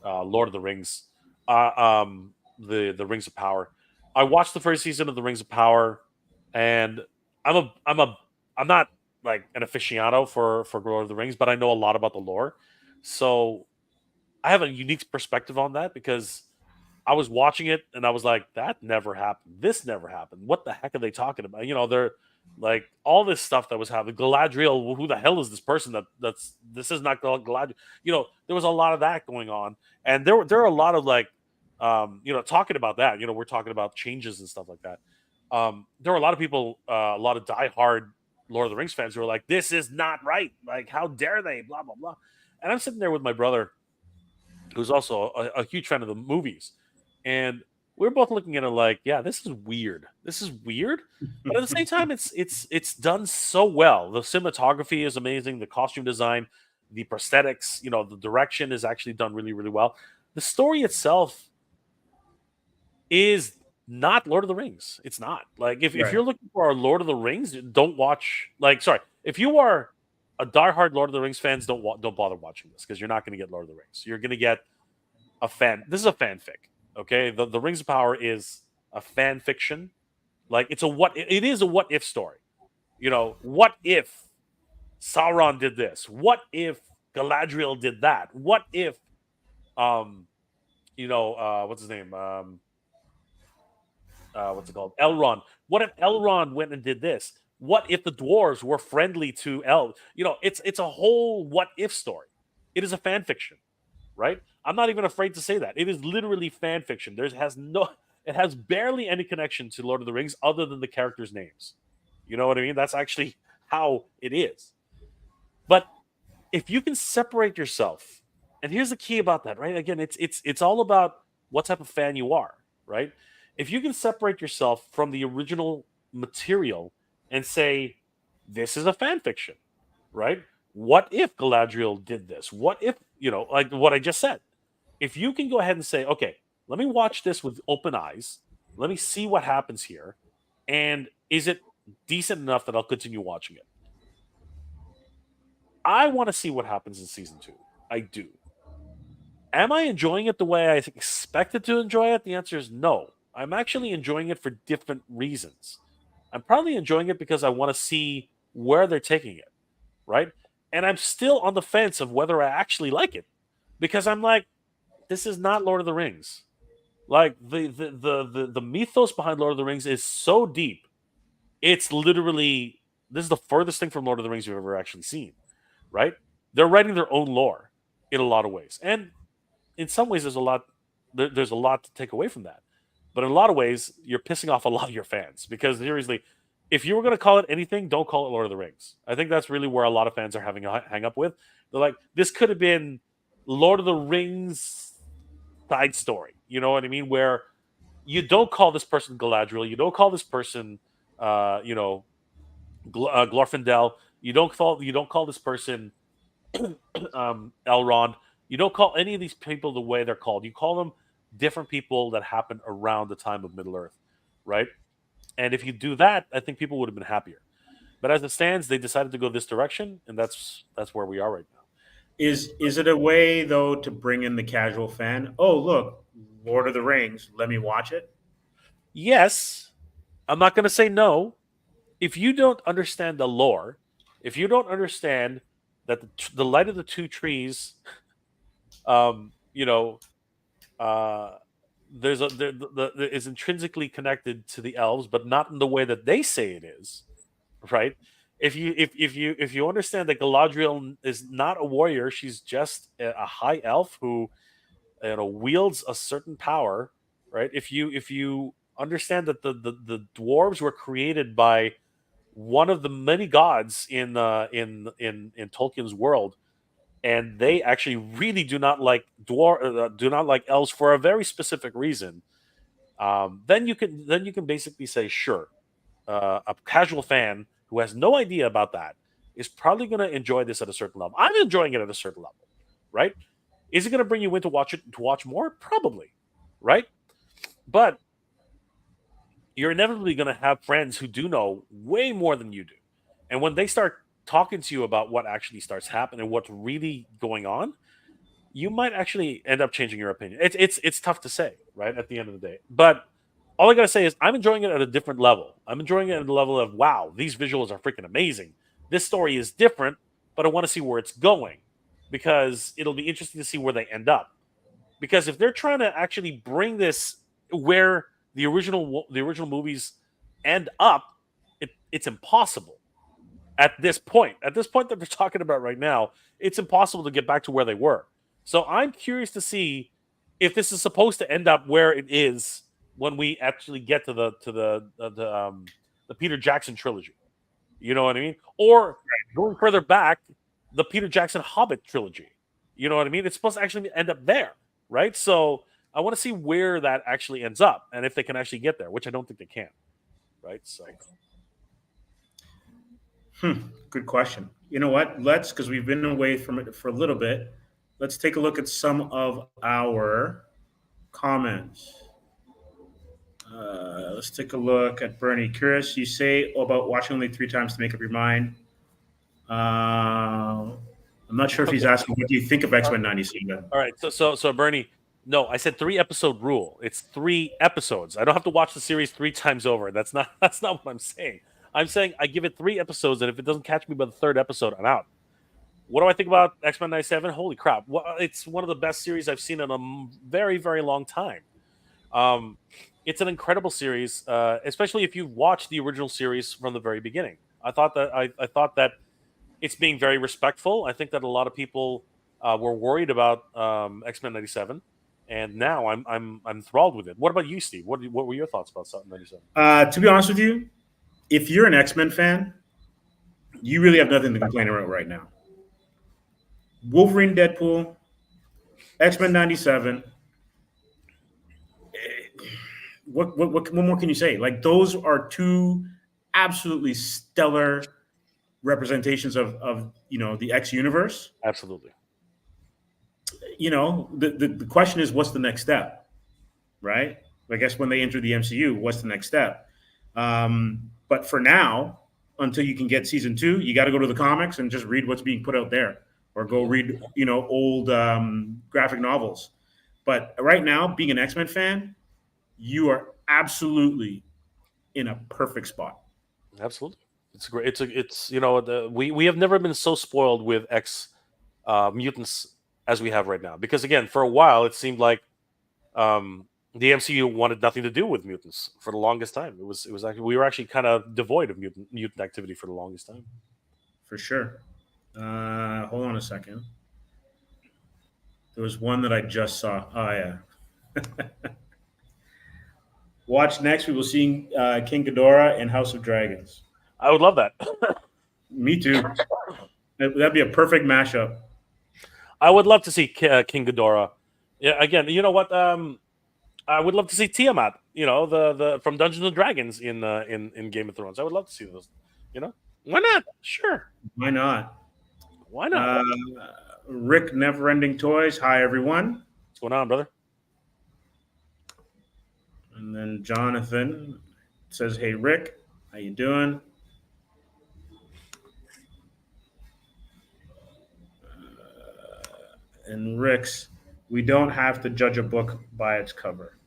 Lord of the Rings, the Rings of Power. I watched the first season of the Rings of Power, and I'm not like an aficionado for Lord of the Rings, but I know a lot about the lore, so I have a unique perspective on that because I was watching it and I was like, that never happened. This never happened. What the heck are they talking about? They're like all this stuff that was happening. Galadriel, who the hell is this person this is not Galadriel. There was a lot of that going on. And there are a lot of talking about that, we're talking about changes and stuff like that. There were a lot of people, a lot of diehard Lord of the Rings fans who were like, this is not right. Like, how dare they? Blah, blah, blah. And I'm sitting there with my brother, who's also a huge fan of the movies. And we're both looking at it like, yeah, this is weird. This is weird. But at the same time, it's done so well. The cinematography is amazing. The costume design, the prosthetics, the direction is actually done really, really well. The story itself is not Lord of the Rings. It's not. Like, if you're looking for a Lord of the Rings, don't watch. If you are a diehard Lord of the Rings fans, don't bother watching this because you're not going to get Lord of the Rings. You're going to get this is a fanfic. Okay, the Rings of Power is a fan fiction. Like, it is a what if story. What if Sauron did this? What if Galadriel did that? What if what's his name? What's it called? Elrond. What if Elrond went and did this? What if the dwarves were friendly to it's a whole what if story. It is a fan fiction, right? I'm not even afraid to say that. It is literally fan fiction. It has barely any connection to Lord of the Rings other than the characters' names. You know what I mean? That's actually how it is. But if you can separate yourself, and here's the key about that, right? Again, it's all about what type of fan you are, right? If you can separate yourself from the original material and say, this is a fan fiction, right? What if Galadriel did this? What if, like what I just said? If you can go ahead and say, okay, let me watch this with open eyes, let me see what happens here, and is it decent enough that I'll continue watching it? I want to see what happens in season 2. I do. Am I enjoying it the way I expected to enjoy it? The answer is no. I'm actually enjoying it for different reasons. I'm probably enjoying it because I want to see where they're taking it, right? And I'm still on the fence of whether I actually like it because I'm like, this is not Lord of the Rings. Like the mythos behind Lord of the Rings is so deep. It's literally this is the furthest thing from Lord of the Rings you've ever actually seen, right? They're writing their own lore in a lot of ways, and in some ways, there's a lot. There's a lot to take away from that, but in a lot of ways, you're pissing off a lot of your fans because seriously, if you were going to call it anything, don't call it Lord of the Rings. I think that's really where a lot of fans are having a hang up with. They're like, this could have been Lord of the Rings side story. You know what I mean? Where you don't call this person Galadriel, you don't call this person, Glorfindel. You don't call this person Elrond. You don't call any of these people the way they're called. You call them different people that happened around the time of Middle Earth, right? And if you do that, I think people would have been happier. But as it stands, they decided to go this direction, and that's where we are right now. Is it a way though to bring in the casual fan? Oh, look, Lord of the Rings. Let me watch it. Yes, I'm not going to say no. If you don't understand the lore, if you don't understand that the light of the two trees, um, you know, uh, there's a is intrinsically connected to the elves, but not in the way that they say it is, right? If you understand that Galadriel is not a warrior, she's just a high elf who wields a certain power, right? If you understand that the dwarves were created by one of the many gods in Tolkien's world, and they actually really do not like elves for a very specific reason. Then you can basically say, sure, a casual fan who has no idea about that is probably going to enjoy this at a certain level. I'm enjoying it at a certain level, right? Is it going to bring you in to watch more? Probably, right? But you're inevitably going to have friends who do know way more than you do. And when they start talking to you about what actually starts happening, what's really going on, you might actually end up changing your opinion. It's tough to say, right? At the end of the day. But all I gotta say is I'm enjoying it at a different level. I'm enjoying it at the level of wow, these visuals are freaking amazing. This story is different, but I want to see where it's going because it'll be interesting to see where they end up. Because if they're trying to actually bring this where the original movies end up, it's impossible at this point. At this point that they're talking about right now, it's impossible to get back to where they were. So I'm curious to see if this is supposed to end up where it is when we actually get to the Peter Jackson trilogy. You know what I mean? Or going further back, the Peter Jackson Hobbit trilogy. You know what I mean? It's supposed to actually end up there, right? So I want to see where that actually ends up and if they can actually get there, which I don't think they can, right? So Good question. You know what? Let's, because we've been away from it for a little bit, let's take a look at some of our comments. Let's take a look at Bernie. Curious, you say about watching only 3 times to make up your mind. I'm not sure if he's asking, what do you think of X Men '97? all right, so Bernie, no, I said 3 episode rule. It's 3 episodes. I don't have to watch the series 3 times over. That's not what I'm saying. I'm saying I give it 3 episodes, and if it doesn't catch me by the third episode, I'm out. What do I think about X Men '97? Holy crap! It's one of the best series I've seen in a very, very long time. Um, it's an incredible series, especially if you've watched the original series from the very beginning. I thought that it's being very respectful. I think that a lot of people were worried about X Men '97, and now I'm enthralled with it. What about you, Steve? What were your thoughts about '97? To be honest with you, if you're an X Men fan, you really have nothing to complain about right now. Wolverine, Deadpool, X Men '97. What more can you say? Like those are two absolutely stellar representations of the X universe. Absolutely. The question is, what's the next step, right? I guess when they enter the MCU, what's the next step? But for now, until you can get season 2, you got to go to the comics and just read what's being put out there, or go read old graphic novels. But right now, being an X-Men fan, you are absolutely in a perfect spot. Absolutely. It's great. We have never been so spoiled with X mutants as we have right now. Because again, for a while, it seemed like the MCU wanted nothing to do with mutants for the longest time. It was actually, we were actually kind of devoid of mutant activity for the longest time. For sure. Hold on a second. There was one that I just saw. Oh yeah. Watch next. We will see King Ghidorah and House of Dragons. I would love that. Me too. That'd be a perfect mashup. I would love to see King Ghidorah. Yeah. Again, you know what? I would love to see Tiamat. The from Dungeons and Dragons in Game of Thrones. I would love to see those. Why not? Sure. Why not? Why not? Rick Neverending Toys. Hi everyone. What's going on, brother? And then Jonathan says, "Hey Rick, how you doing?" And Rick's, we don't have to judge a book by its cover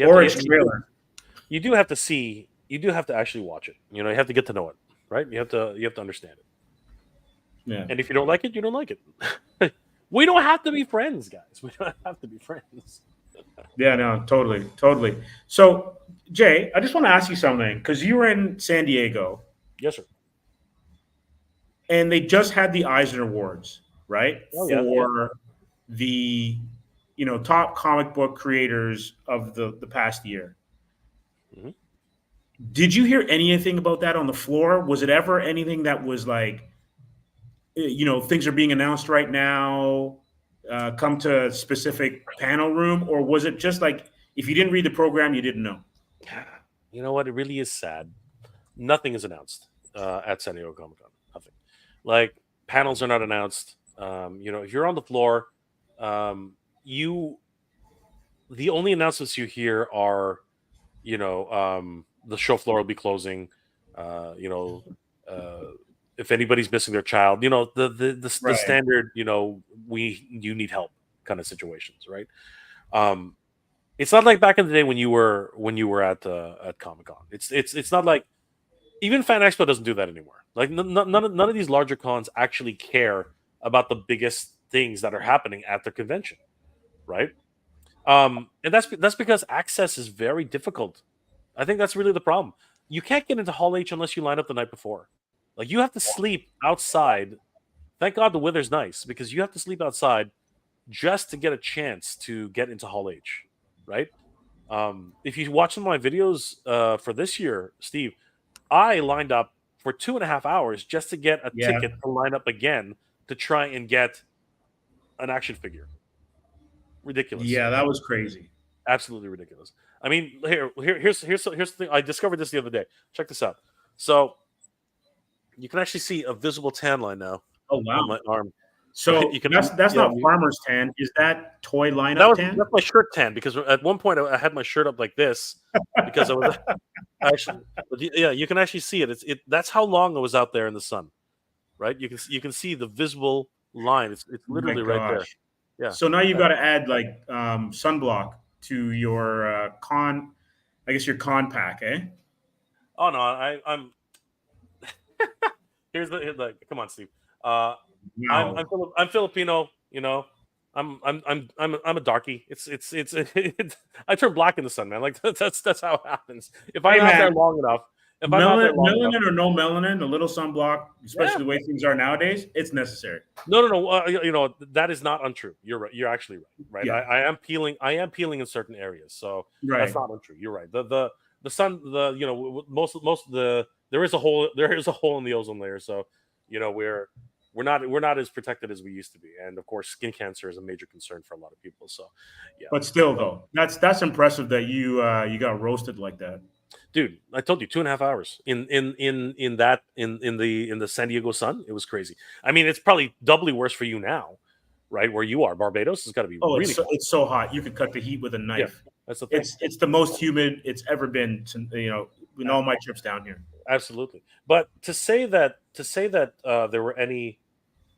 or its trailer. You do have to see. You do have to actually watch it. You have to get to know it, right? You have to understand it. Yeah. And if you don't like it, you don't like it. We don't have to be friends, guys. We don't have to be friends. Yeah, no, totally. So, Jay, I just want to ask you something, because you were in San Diego. Yes, sir. And they just had the Eisner Awards, right? Oh, for the top comic book creators of the past year. Mm-hmm. Did you hear anything about that on the floor? Was it ever anything that was like, things are being announced right now, come to a specific panel room? Or was it just like, if you didn't read the program, you didn't know? You know what? It really is sad. Nothing is announced at San Diego Comic-Con. Nothing. Like, panels are not announced. If you're on the floor, the only announcements you hear are, the show floor will be closing. If anybody's missing their child, the standard, you need help kind of situations, right? It's not like back in the day when you were at Comic-Con. It's not like, even Fan Expo doesn't do that anymore. Like none of these larger cons actually care about the biggest things that are happening at the convention, right? And that's because access is very difficult. I think that's really the problem. You can't get into Hall H unless you line up the night before. Like, you have to sleep outside. Thank God the weather's nice, because you have to sleep outside just to get a chance to get into Hall H, right? If you watch some of my videos for this year, Steve, I lined up for 2.5 hours just to get a ticket to line up again to try and get an action figure. Ridiculous. Yeah, that was crazy. Absolutely ridiculous. I mean, here's the thing. I discovered this the other day. Check this out. So you can actually see a visible tan line now. Oh wow! On my arm. So that's not farmer's tan. Is that toy lineup tan? That's my shirt tan, because at one point I had my shirt up like this because I was actually. Yeah, you can actually see it. That's how long I was out there in the sun, right? You can see the visible line. It's literally right there. Yeah. So now you've got to add like sunblock to your con. I guess your con pack, eh? Oh no, I'm. Here's the come on, Steve. No. I'm Filipino. I'm a darkie. It's I turn black in the sun, man. Like that's how it happens. If I'm out there long enough, melanin or no melanin, a little sunblock, especially the way things are nowadays, it's necessary. No. That is not untrue. You're right. You're actually right. Yeah. I am peeling in certain areas, so that's not untrue. You're right. The sun, most of the there is a hole in the ozone layer, so we're not as protected as we used to be, and of course, skin cancer is a major concern for a lot of people. So, yeah. But still, though, that's impressive that you got roasted like that. Dude, I told you 2.5 hours in the San Diego sun. It was crazy. I mean, it's probably doubly worse for you now, right? Where you are, Barbados has got to be Oh, really hot. it's so hot. You could cut the heat with a Yeah, knife. that's the thing. It's the most humid it's ever been. In all my trips down here. Absolutely. But to say that there were any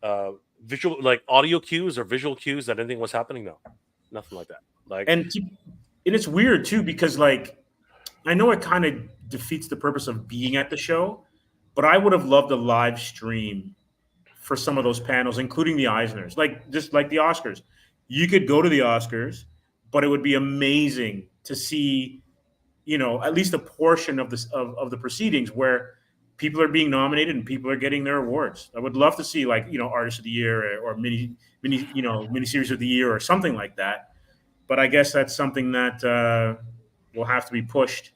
uh, visual, like audio cues or visual cues that anything was happening, no, nothing like that. Like, And it's weird too because like I know it kind of defeats the purpose of being at the show, but I would have loved a live stream for some of those panels, including the Eisners, like just like the Oscars. You could go to the Oscars, but it would be amazing to see, at least a portion of this of the proceedings where people are being nominated and people are getting their awards. I would love to see like Artist of the Year or mini series of the year or something like that. But I guess that's something that will have to be pushed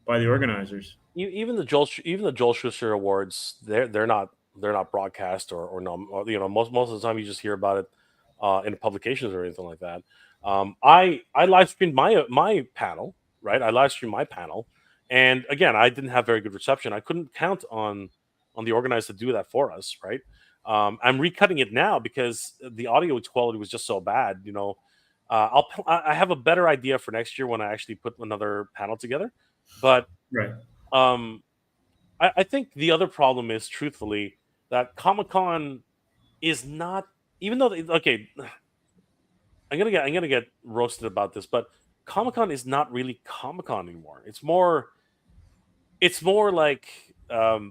by the organizers. even the Joel Schuster Awards, they're not broadcast or no, most of the time you just hear about it in publications or anything like that. I live streamed my panel, right? I live streamed my panel, and again, I didn't have very good reception. I couldn't count on the organizer to do that for us, right? I'm recutting it now because the audio quality was just so bad. I have a better idea for next year when I actually put another panel together, but Right. um, I think the other problem is, truthfully, that Comic Con is not. Even though okay, I'm gonna get roasted about this, but Comic Con is not really Comic Con anymore. It's more like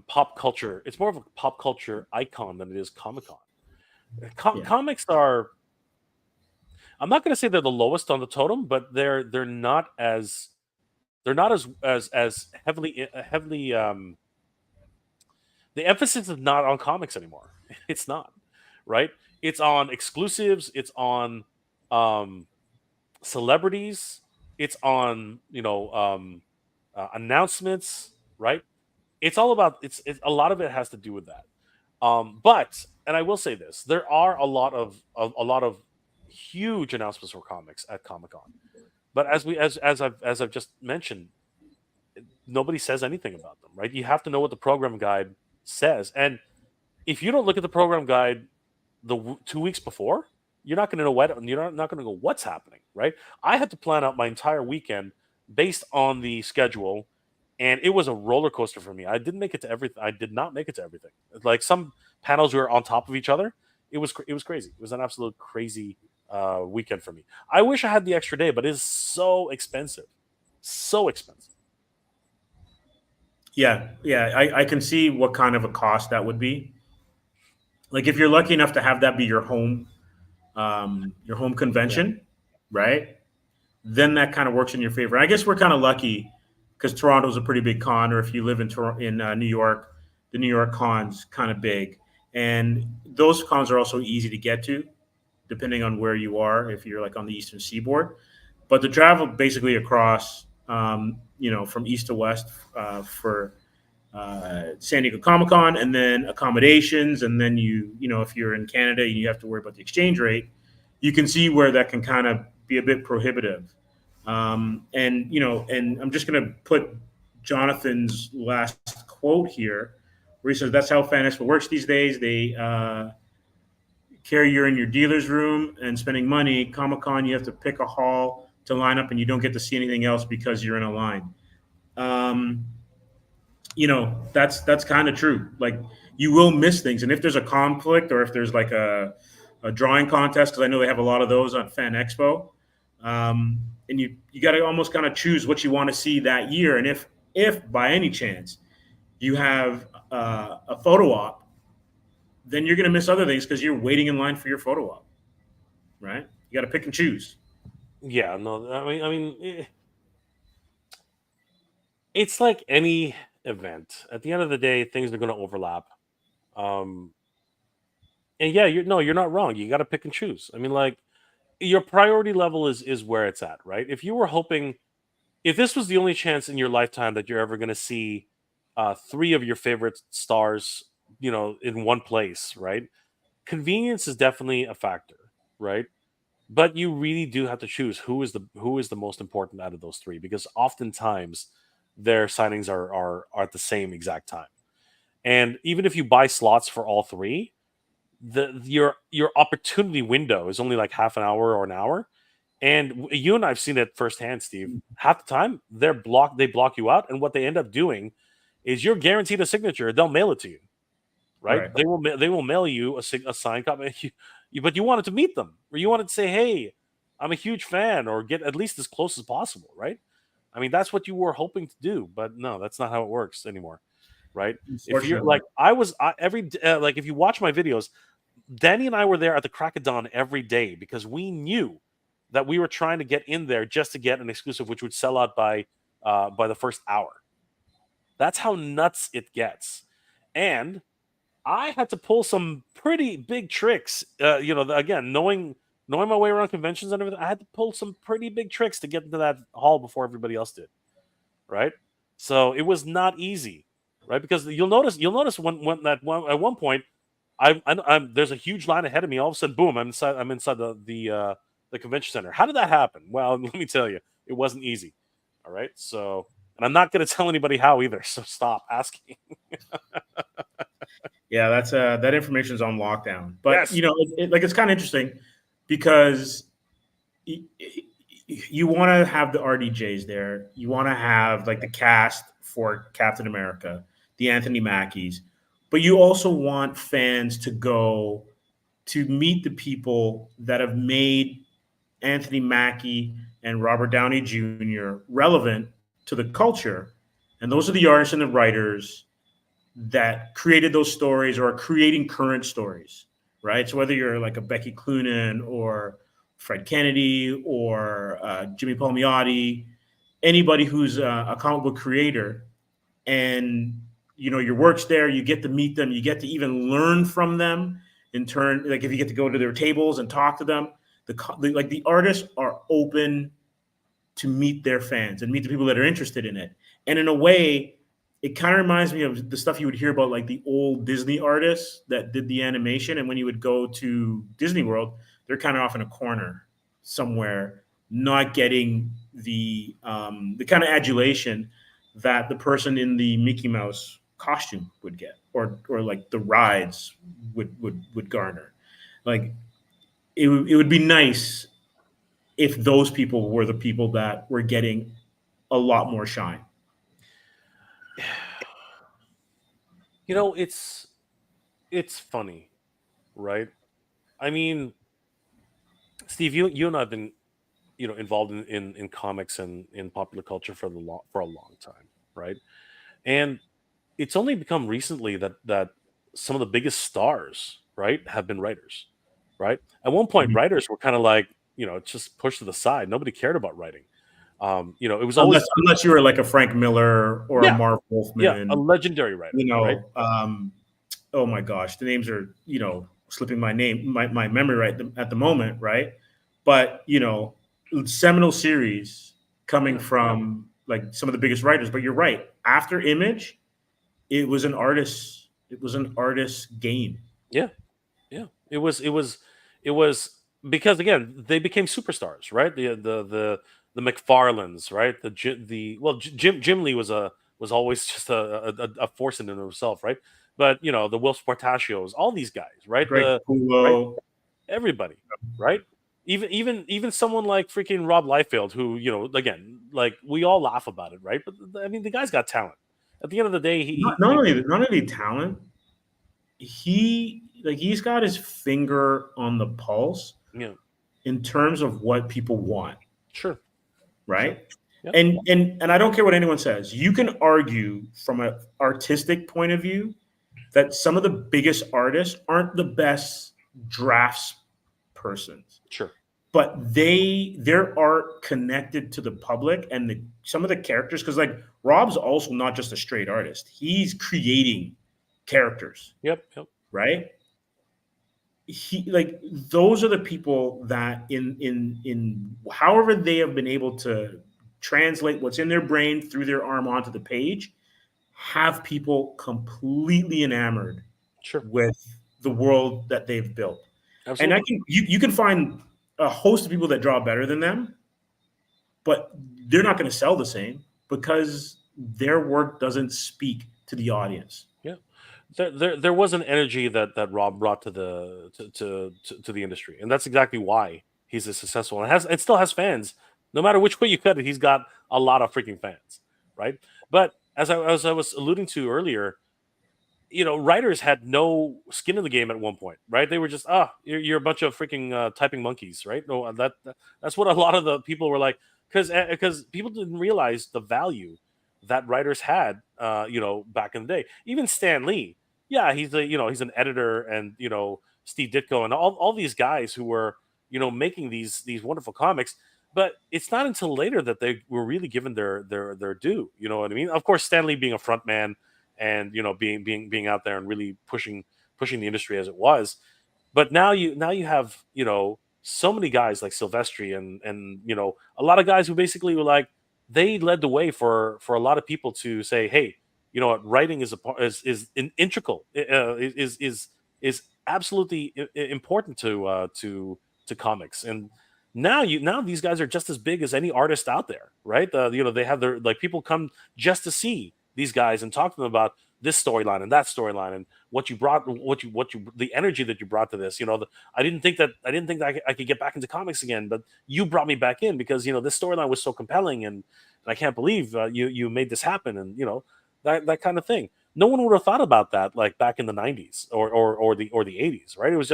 pop culture. It's more of a pop culture icon than it is Comic Con. Yeah. Comics are. I'm not gonna say they're the lowest on the totem, but they're not as heavily the emphasis is not on comics anymore. It's not, right? It's on exclusives. It's on um, celebrities. It's on announcements, right? It's all about it's a lot of it has to do with that. But and I will say this: there are a lot of huge announcements for comics at Comic Con. But as I've just mentioned, nobody says anything about them, right? You have to know what the program guide says, and if you don't look at the program guide 2 weeks before, you're not going to know not going to know what's happening, right? I had to plan out my entire weekend based on the schedule, and it was a roller coaster for me. I didn't make it to everything. I did not make it to everything. Like some panels were on top of each other. It was crazy. It was an absolute crazy weekend for me. I wish I had the extra day, but it is so expensive, so expensive. Yeah, yeah, I can see what kind of a cost that would be. Like if you're lucky enough to have that be your home Yeah. convention, right? Then that kind of works in your favor. I guess we're kind of lucky because Toronto's a pretty big con, or if you live in New York, the New York con's kind of big, and those cons are also easy to get to, depending on where you are. If you're like on the Eastern Seaboard, but to travel basically across, from east to west for San Diego Comic Con, and then accommodations, and then if you're in Canada, you have to worry about the exchange rate. You can see where that can kind of be a bit prohibitive. And I'm just going to put Jonathan's last quote here, where he says, "That's how Fan Expo works these days. They carry you in your dealer's room and spending money. Comic Con, you have to pick a hall to line up, and you don't get to see anything else because you're in a line." Um, that's kind of true. Like you will miss things, and if there's a conflict or if there's like a drawing contest, because I know they have a lot of those on Fan Expo, and you got to almost kind of choose what you want to see that year. And if by any chance you have a photo op, then you're going to miss other things because you're waiting in line for your photo op, right? You got to pick and choose. Yeah, no, it's like any event. At the end of the day, things are going to overlap. Um, and yeah, you're not wrong. You got to pick and choose. I mean, like your priority level is where it's at, right? If you were hoping, if this was the only chance in your lifetime that you're ever going to see three of your favorite stars, in one place, right? Convenience is definitely a factor, right? But you really do have to choose who is the most important out of those three, because oftentimes their signings are at the same exact time. And even if you buy slots for all three, your opportunity window is only like half an hour or an hour. And you and I've seen it firsthand, Steve. Half the time they block you out, and what they end up doing is you're guaranteed a signature. They'll mail it to you, right? Right. They will mail you a signed copy. But you wanted to meet them, or you wanted to say, "Hey, I'm a huge fan," or get at least as close as possible, right? I mean, that's what you were hoping to do, but no, that's not how it works anymore, right? If you're Unfortunately. like like if you watch my videos, Danny and I were there at the crack of dawn every day because we knew that we were trying to get in there just to get an exclusive, which would sell out by the first hour. That's how nuts it gets, and I had to pull some pretty big tricks. Again, knowing my way around conventions and everything, I had to pull some pretty big tricks to get into that hall before everybody else did. Right, so it was not easy, right? Because you'll notice when at one point, I'm there's a huge line ahead of me. All of a sudden, boom! I'm inside the convention center. How did that happen? Well, let me tell you, it wasn't easy. All right, so. And I'm not going to tell anybody how either, so stop asking. Yeah, that's that information is on lockdown. But Yes. it's kind of interesting because you want to have the RDJs there. You want to have like the cast for Captain America, the Anthony Mackies, but you also want fans to go to meet the people that have made Anthony Mackie and Robert Downey Jr. relevant to the culture. And those are the artists and the writers that created those stories or are creating current stories, right? So whether you're like a Becky Cloonan or Fred Kennedy or Jimmy Palmiotti, anybody who's a comic book creator, and your work's there, you get to meet them, you get to even learn from them in turn. Like if you get to go to their tables and talk to them, the artists are open to meet their fans and meet the people that are interested in it. And in a way, it kind of reminds me of the stuff you would hear about like the old Disney artists that did the animation. And when you would go to Disney World, they're kind of off in a corner somewhere, not getting the kind of adulation that the person in the Mickey Mouse costume would get, or like the rides would garner. Like it would be nice if those people were the people that were getting a lot more shine. It's funny, right? I mean, Steve, you and I have been, involved in comics and in popular culture for a long time, right? And it's only become recently that some of the biggest stars, right, have been writers, right? At one point, writers were kind of like, just pushed to the side. Nobody cared about writing. It was always unless you were like a Frank Miller or a Marv Wolfman, a legendary writer, right? Oh my gosh, the names are slipping my memory right at the moment, right? But seminal series coming from like some of the biggest writers. But you're right. After Image, it was an artist game. Yeah. It was because again they became superstars, right? The McFarlanes, right? Jim Lee was always just a force in and of himself, right? But the Will Portacios, all these guys, right? Greg Pulo, right? Everybody, right? Even someone like freaking Rob Liefeld, who again, like we all laugh about it, right? But I mean, the guy's got talent. At the end of the day, not only talent, he's got his finger on the pulse, in terms of what people want. Sure. Right. Sure. Yep. And I don't care what anyone says. You can argue from an artistic point of view that some of the biggest artists aren't the best drafts persons. Sure. But their art connected to the public and some of the characters, because like Rob's also not just a straight artist. He's creating characters. Yep. Right. Those are the people that in however they have been able to translate what's in their brain through their arm onto the page, have people completely enamored with the world that they've built. Absolutely. And you can find a host of people that draw better than them, but they're not going to sell the same because their work doesn't speak to the audience. Yeah, there was an energy that Rob brought to to the industry, and that's exactly why he's as successful and it still has fans. No matter which way you cut it, he's got a lot of freaking fans, right? But as I was alluding to earlier, writers had no skin in the game at one point, right? They were just, you're a bunch of freaking typing monkeys, right? No, that's what a lot of the people were like, because people didn't realize the value that writers had, back in the day. Even Stan Lee, yeah, he's an editor, and Steve Ditko and all these guys who were making these wonderful comics. But it's not until later that they were really given their due. You know what I mean? Of course, Stan Lee being a front man and being out there and really pushing the industry as it was. But now you have so many guys like Silvestri and a lot of guys who basically were like, they led the way for a lot of people to say, hey, you know what, writing is integral, is absolutely important to comics. And now these guys are just as big as any artist out there, right? They have their, like, people come just to see these guys and talk to them about this storyline and that storyline and what you brought, the energy that you brought to this. I didn't think that I could get back into comics again, but you brought me back in because this storyline was so compelling, and I can't believe you made this happen, and that kind of thing. No one would have thought about that like back in the 90s or the 80s, right? It was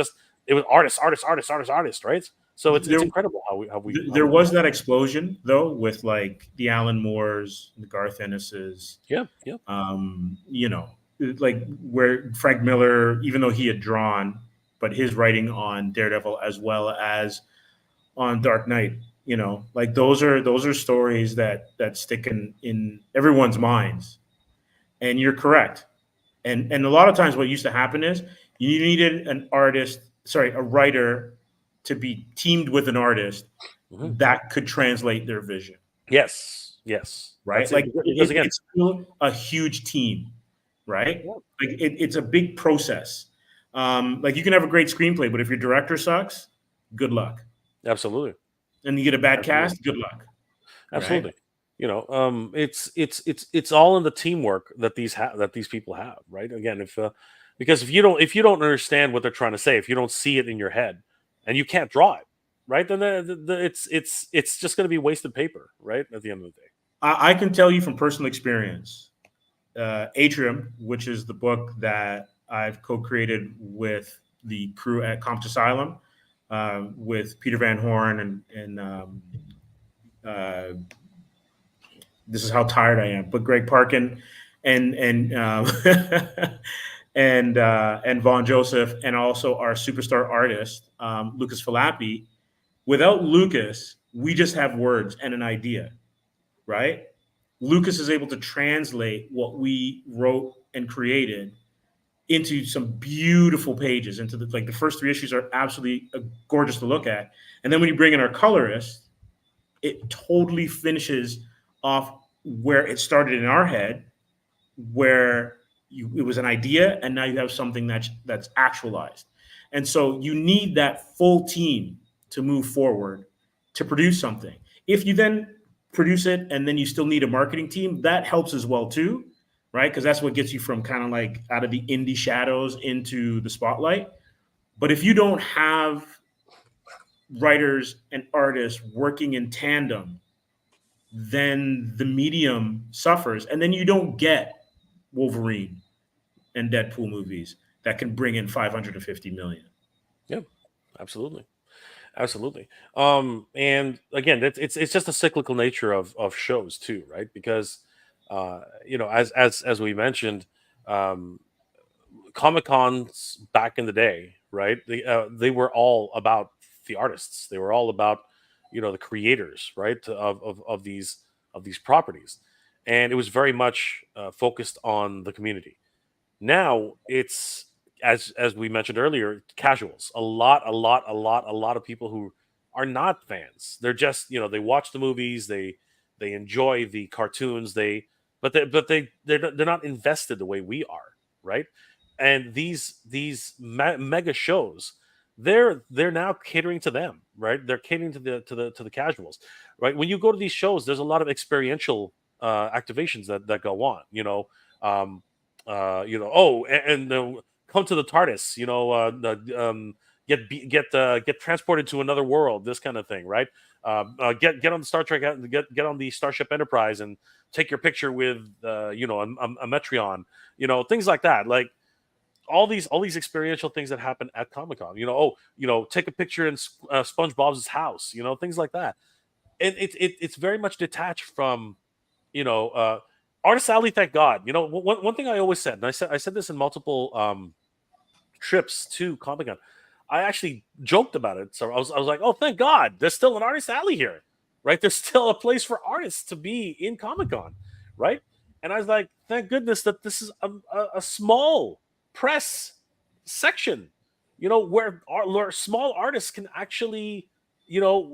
artists, right? So it's incredible how we there was that explosion though with like the Alan Moores, the Garth Ennis's, yeah, like where Frank Miller, even though he had drawn, but his writing on Daredevil as well as on Dark Knight, like those are stories that stick in everyone's minds. And you're correct. And a lot of times what used to happen is you needed a writer to be teamed with an artist that could translate their vision. Yes. Right. That's like because again, it's still a huge team, right? Yeah. Like it's a big process. Like you can have a great screenplay, but if your director sucks, good luck. Absolutely. And you get a bad cast, good luck. Absolutely. Right? It's all in the teamwork that these people have, right? Again, because if you don't understand what they're trying to say, if you don't see it in your head, and you can't draw it, right, then it's just going to be wasted paper, right? At the end of the day, I can tell you from personal experience, Atrium, which is the book that I've co-created with the crew at Comix Asylum, with Peter Van Horn and this is how tired I am, but Greg Parkin and and Vaughn Joseph, and also our superstar artist, Lucas Filappi. Without Lucas, we just have words and an idea, right? Lucas is able to translate what we wrote and created into some beautiful pages. Into the first 3 issues are absolutely gorgeous to look at, and then when you bring in our colorist, it totally finishes off where it started in our head, where it was an idea, and now you have something that's actualized. And so you need that full team to move forward to produce something. If you then produce it and then you still need a marketing team, that helps as well too, right? Because that's what gets you from kind of like out of the indie shadows into the spotlight. But if you don't have writers and artists working in tandem, then the medium suffers, and then you don't get Wolverine and Deadpool movies that can bring in 550 million. Yeah, absolutely. And again, it's just a cyclical nature of shows too, right? Because as we mentioned, Comic Cons back in the day, right? They were all about the artists. They were all about the creators, right? Of these properties, and it was very much focused on the community. Now it's, as we mentioned earlier, casuals. A lot of people who are not fans. They're just they watch the movies, they enjoy the cartoons, they're not invested the way we are, right? And these mega shows, they're now catering to them, right? They're catering to the casuals, right? When you go to these shows, there's a lot of experiential activations that go on. Come to the TARDIS. Get transported to another world. This kind of thing, right? Get on the Star Trek, get on the Starship Enterprise, and take your picture with a Metreon. Things like that. Like all these experiential things that happen at Comic-Con. Take a picture in SpongeBob's house. Things like that. And it's very much detached from Artist Alley. Thank God. One thing I always said, and I said this in multiple trips to Comic-Con. I actually joked about it. So I was like, oh, thank God, there's still an Artist Alley here, right? There's still a place for artists to be in Comic-Con, right? And I was like, thank goodness that this is a small press section, where small artists can actually,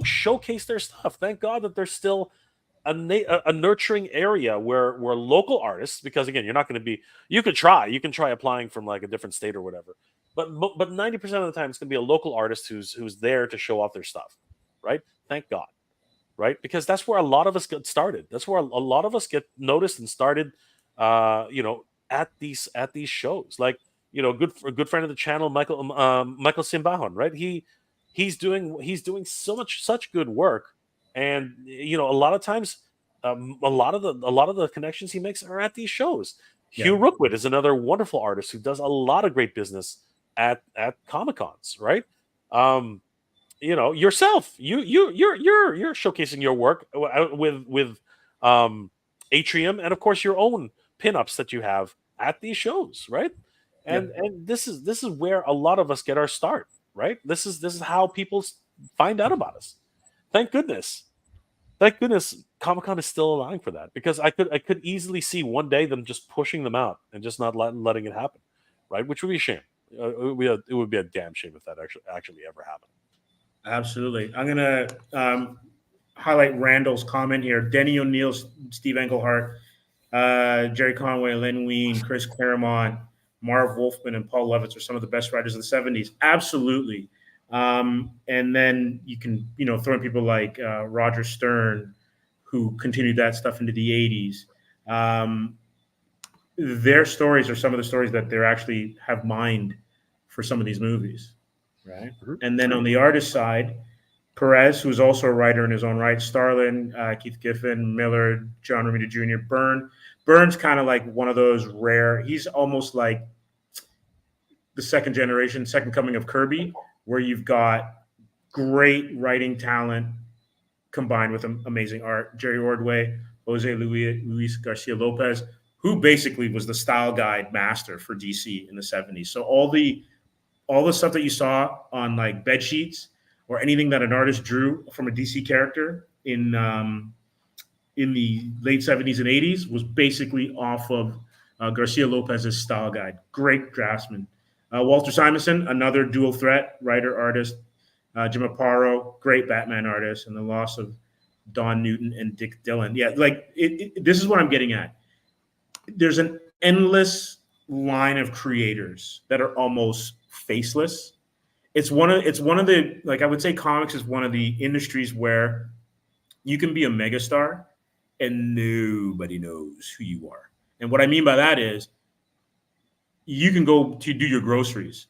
showcase their stuff. Thank God that there's still a nurturing area where local artists, because again, you're not going to be, you can try applying from like a different state or whatever, but 90% of the time it's going to be a local artist who's there to show off their stuff, right? Thank God, right? Because that's where a lot of us get started. That's where a lot of us get noticed and started, at these shows. Like, a good friend of the channel, Michael Simbajon, right? He's doing such good work. And a lot of times, a lot of the connections he makes are at these shows. Yeah. Hugh Rookwood is another wonderful artist who does a lot of great business at Comic-Cons, right? Yourself, you're showcasing your work with Atrium, and of course your own pinups that you have at these shows, right? And this is where a lot of us get our start, right? This is how people find out about us. Thank goodness Comic-Con is still allowing for that, because I could easily see one day them just pushing them out and just not letting it happen, right? Which would be a shame. It would be a damn shame if that actually ever happened. Absolutely. I'm gonna highlight Randall's comment here. Denny O'Neil, Steve Englehart, Jerry Conway, Len Wein, Chris Claremont, Marv Wolfman, and Paul Levitz are some of the best writers of the 70s. Absolutely. And then you can, throw in people like Roger Stern, who continued that stuff into the 80s. Their stories are some of the stories that they actually have mined for some of these movies, right? Mhm. And then on the artist side, Perez, who's also a writer in his own right, Starlin, Keith Giffen, Miller, John Romita Jr., Byrne's kind of like one of those rare. He's almost like the second coming of Kirby, where you've got great writing talent combined with amazing art. Jerry Ordway, Jose Luis Garcia Lopez, who basically was the style guide master for DC in the 70s. So all the stuff that you saw on like bed sheets or anything that an artist drew from a DC character in the late 70s and 80s was basically off of Garcia Lopez's style guide. Great draftsman. Walter Simonson, another dual threat writer, artist. Jim Aparo, great Batman artist. And the loss of Don Newton and Dick Dillon. Yeah, like this is what I'm getting at. There's an endless line of creators that are almost faceless. It's one of the, like, I would say comics is one of the industries where you can be a megastar and nobody knows who you are. And what I mean by that is you can go to do your groceries,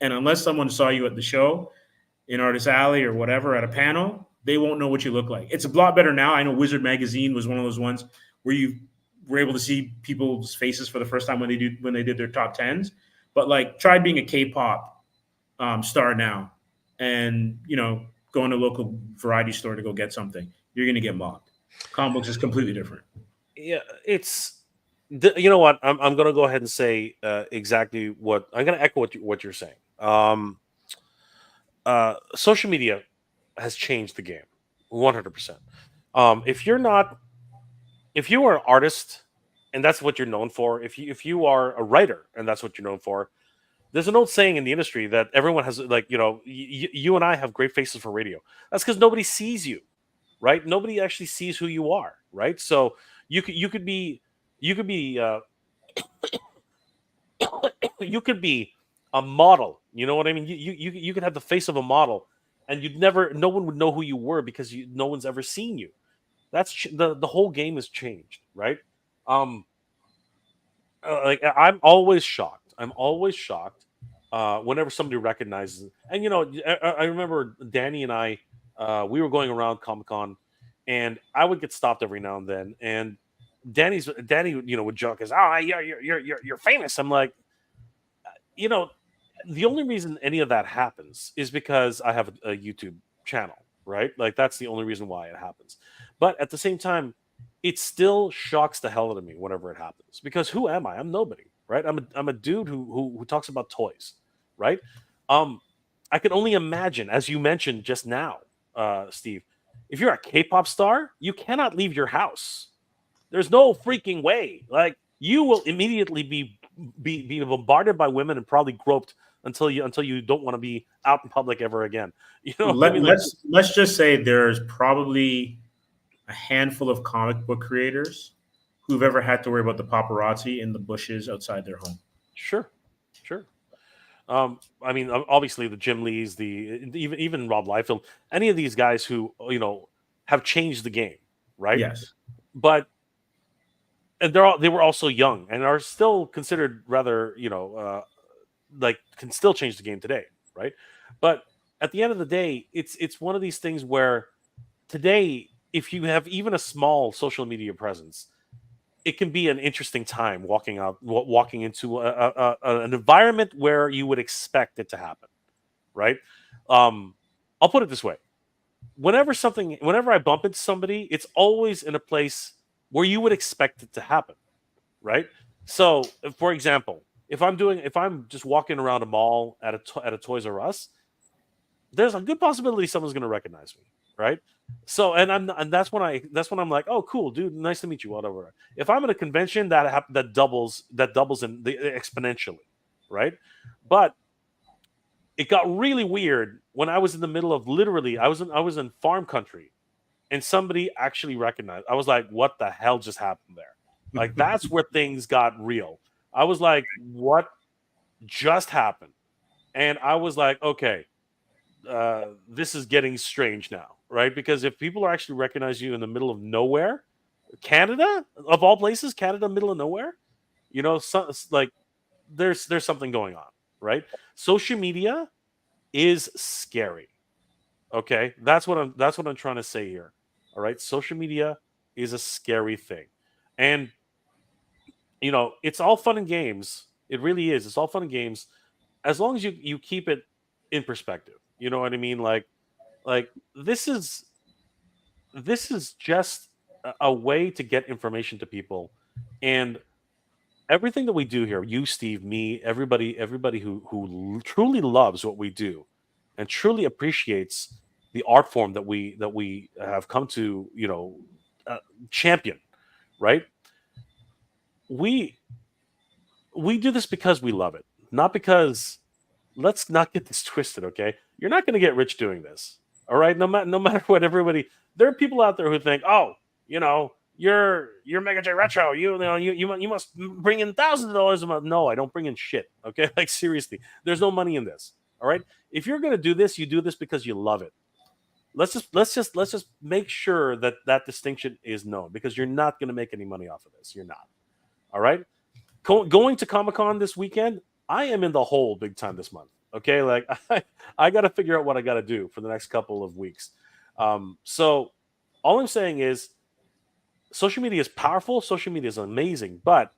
and unless someone saw you at the show, in Artist Alley or whatever, at a panel, they won't know what you look like. It's a lot better now. I know Wizard Magazine was one of those ones where you were able to see people's faces for the first time when they did their top 10s. But like, try being a K-pop star now, and go in a local variety store to go get something. You're going to get mobbed. Comic books is completely different. Yeah, you know what? I'm going to go ahead and say exactly what I'm going to echo what you're saying. Social media has changed the game 100%. If you are an artist and that's what you're known for, if you are a writer and that's what you're known for, there's an old saying in the industry that everyone has, like, you and I have great faces for radio. That's because nobody sees you, right? Nobody actually sees who you are, right? So you could be you could be a model. You know what I mean? You could have the face of a model, and no one would know who you were because no one's ever seen you. That's the whole game has changed, right? Um, like I'm always shocked. I'm always shocked whenever somebody recognizes it. And I remember Danny and I, we were going around Comic Con, and I would get stopped every now and then. And Danny, would joke as, "Oh, you're famous." I'm like, you know, the only reason any of that happens is because I have a YouTube channel, right? Like that's the only reason why it happens. But at the same time, it still shocks the hell out of me whenever it happens because who am I? I'm nobody, right? I'm a dude who talks about toys, right? Um, I can only imagine, as you mentioned just now, Steve, if you're a K-pop star, you cannot leave your house. There's no freaking way. Like you will immediately be bombarded by women and probably groped until you don't want to be out in public ever again. You know what I mean? Like, Let's just say there's probably a handful of comic book creators who've ever had to worry about the paparazzi in the bushes outside their home. sure, sure. I mean, obviously the Jim Lees, even Rob Liefeld, any of these guys who have changed the game, right? Yes. But and they were also young and are still considered rather like can still change the game today, right? But at the end of the day, it's one of these things where today, if you have even a small social media presence, it can be an interesting time walking into an environment where you would expect it to happen, right? I'll put it this way: whenever I bump into somebody, it's always in a place where you would expect it to happen, right? So, for example, if I'm just walking around a mall at a Toys R Us, there's a good possibility someone's going to recognize me, right? So, and that's when I'm like, oh, cool, dude, nice to meet you, whatever. If I'm at a convention, that doubles in exponentially, right? But it got really weird when I was in the middle of literally, I was in farm country, and somebody actually recognized. I was like, what the hell just happened there? Like that's where things got real. I was like, what just happened? And I was like, okay, this is getting strange now, right? Because if people are actually recognize you in the middle of nowhere, Canada of all places, Canada, middle of nowhere, like there's something going on, right? Social media is scary. Okay, that's what I'm trying to say here. All right, social media is a scary thing, and it's all fun and games. It really is. It's all fun and games as long as you keep it in perspective. You know what I mean? Like this is just a way to get information to people, and everything that we do here, you, Steve, me, everybody who truly loves what we do and truly appreciates the art form that we have come to uh, champion, right? We we do this because we love it, not because, let's not get this twisted, okay? You're not going to get rich doing this, all right? No matter what everybody, there are people out there who think, oh, you're Mega J Retro, you must bring in thousands of dollars a month. No, I don't bring in shit, okay? Like seriously, there's no money in this, all right? If you're going to do this, you do this because you love it. Let's just make sure that distinction is known, because you're not going to make any money off of this. You're not. All right. Going to Comic Con this weekend, I am in the hole big time this month. Okay, like I got to figure out what I got to do for the next couple of weeks. So all I'm saying is, social media is powerful. Social media is amazing, but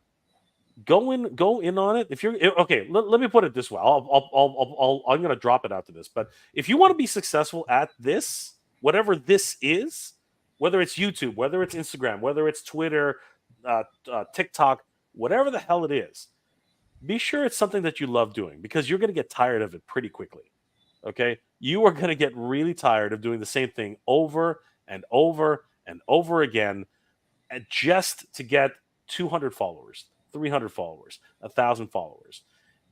go in on it. If you're okay, let me put it this way. I'm gonna drop it out to this, but if you want to be successful at this, whatever this is, whether it's YouTube, whether it's Instagram, whether it's Twitter, TikTok, whatever the hell it is, be sure it's something that you love doing, because you're gonna get tired of it pretty quickly. Okay, you are gonna get really tired of doing the same thing over and over and over again, and just to get 200 followers, 300 followers, 1,000 followers.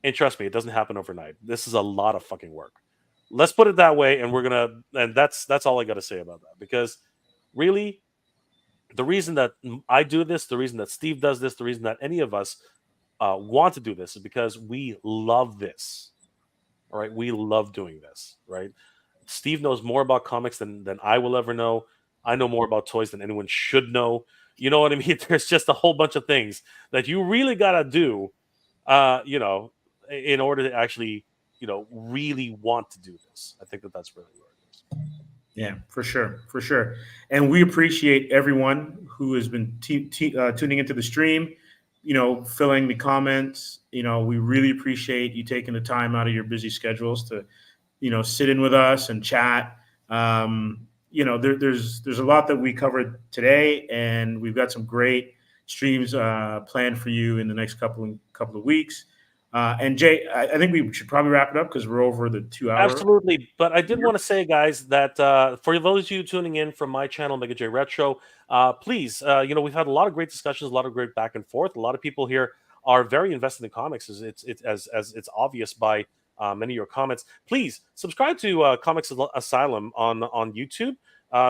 And trust me, it doesn't happen overnight. This is a lot of fucking work. Let's put it that way, and that's all I got to say about that. Because really, the reason that I do this, the reason that Steve does this, the reason that any of us want to do this is because we love this. All right, we love doing this. Right? Steve knows more about comics than I will ever know. I know more about toys than anyone should know. You know what I mean? There's just a whole bunch of things that you really gotta do, in order to actually, really want to do this. I think that's really where it is. Yeah, for sure, for sure. And we appreciate everyone who has been tuning into the stream, filling the comments. We really appreciate you taking the time out of your busy schedules to, sit in with us and chat. There's a lot that we covered today, and we've got some great streams planned for you in the next couple of weeks. And Jay, I think we should probably wrap it up because we're over the 2 hour. Absolutely. But I did want to say, guys, that for those of you tuning in from my channel, Mega J Retro, please, we've had a lot of great discussions, a lot of great back and forth. A lot of people here are very invested in comics, as it's obvious by many of your comments. Please subscribe to Comix Asylum on YouTube.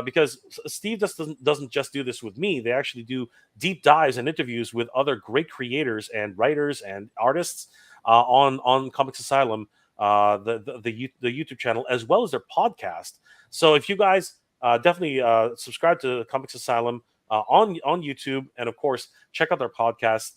Because Steve doesn't just do this with me. They actually do deep dives and interviews with other great creators and writers and artists on Comix Asylum, the YouTube channel, as well as their podcast. So if you guys definitely subscribe to Comix Asylum on YouTube, and of course check out their podcast,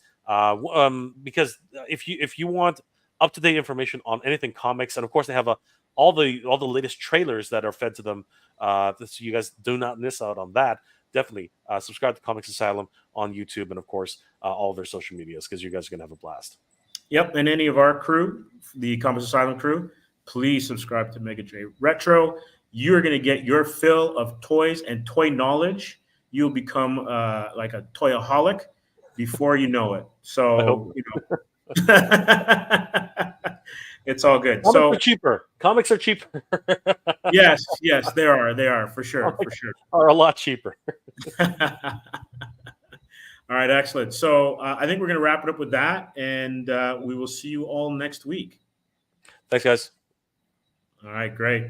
because if you want up-to-date information on anything comics, and of course they have all the latest trailers that are fed to them, so you guys do not miss out on that. Definitely subscribe to Comix Asylum on YouTube, and of course all of their social medias, because you guys are gonna have a blast. Yep, and any of our crew, the Comix Asylum crew, please subscribe to Mega J Retro. You're gonna get your fill of toys and toy knowledge. You'll become like a toyaholic before you know it. So it's all good. Comics are cheaper. Comics are cheaper. yes, they are for sure. Are a lot cheaper. All right, excellent. So I think we're going to wrap it up with that, and we will see you all next week. Thanks, guys. All right, great.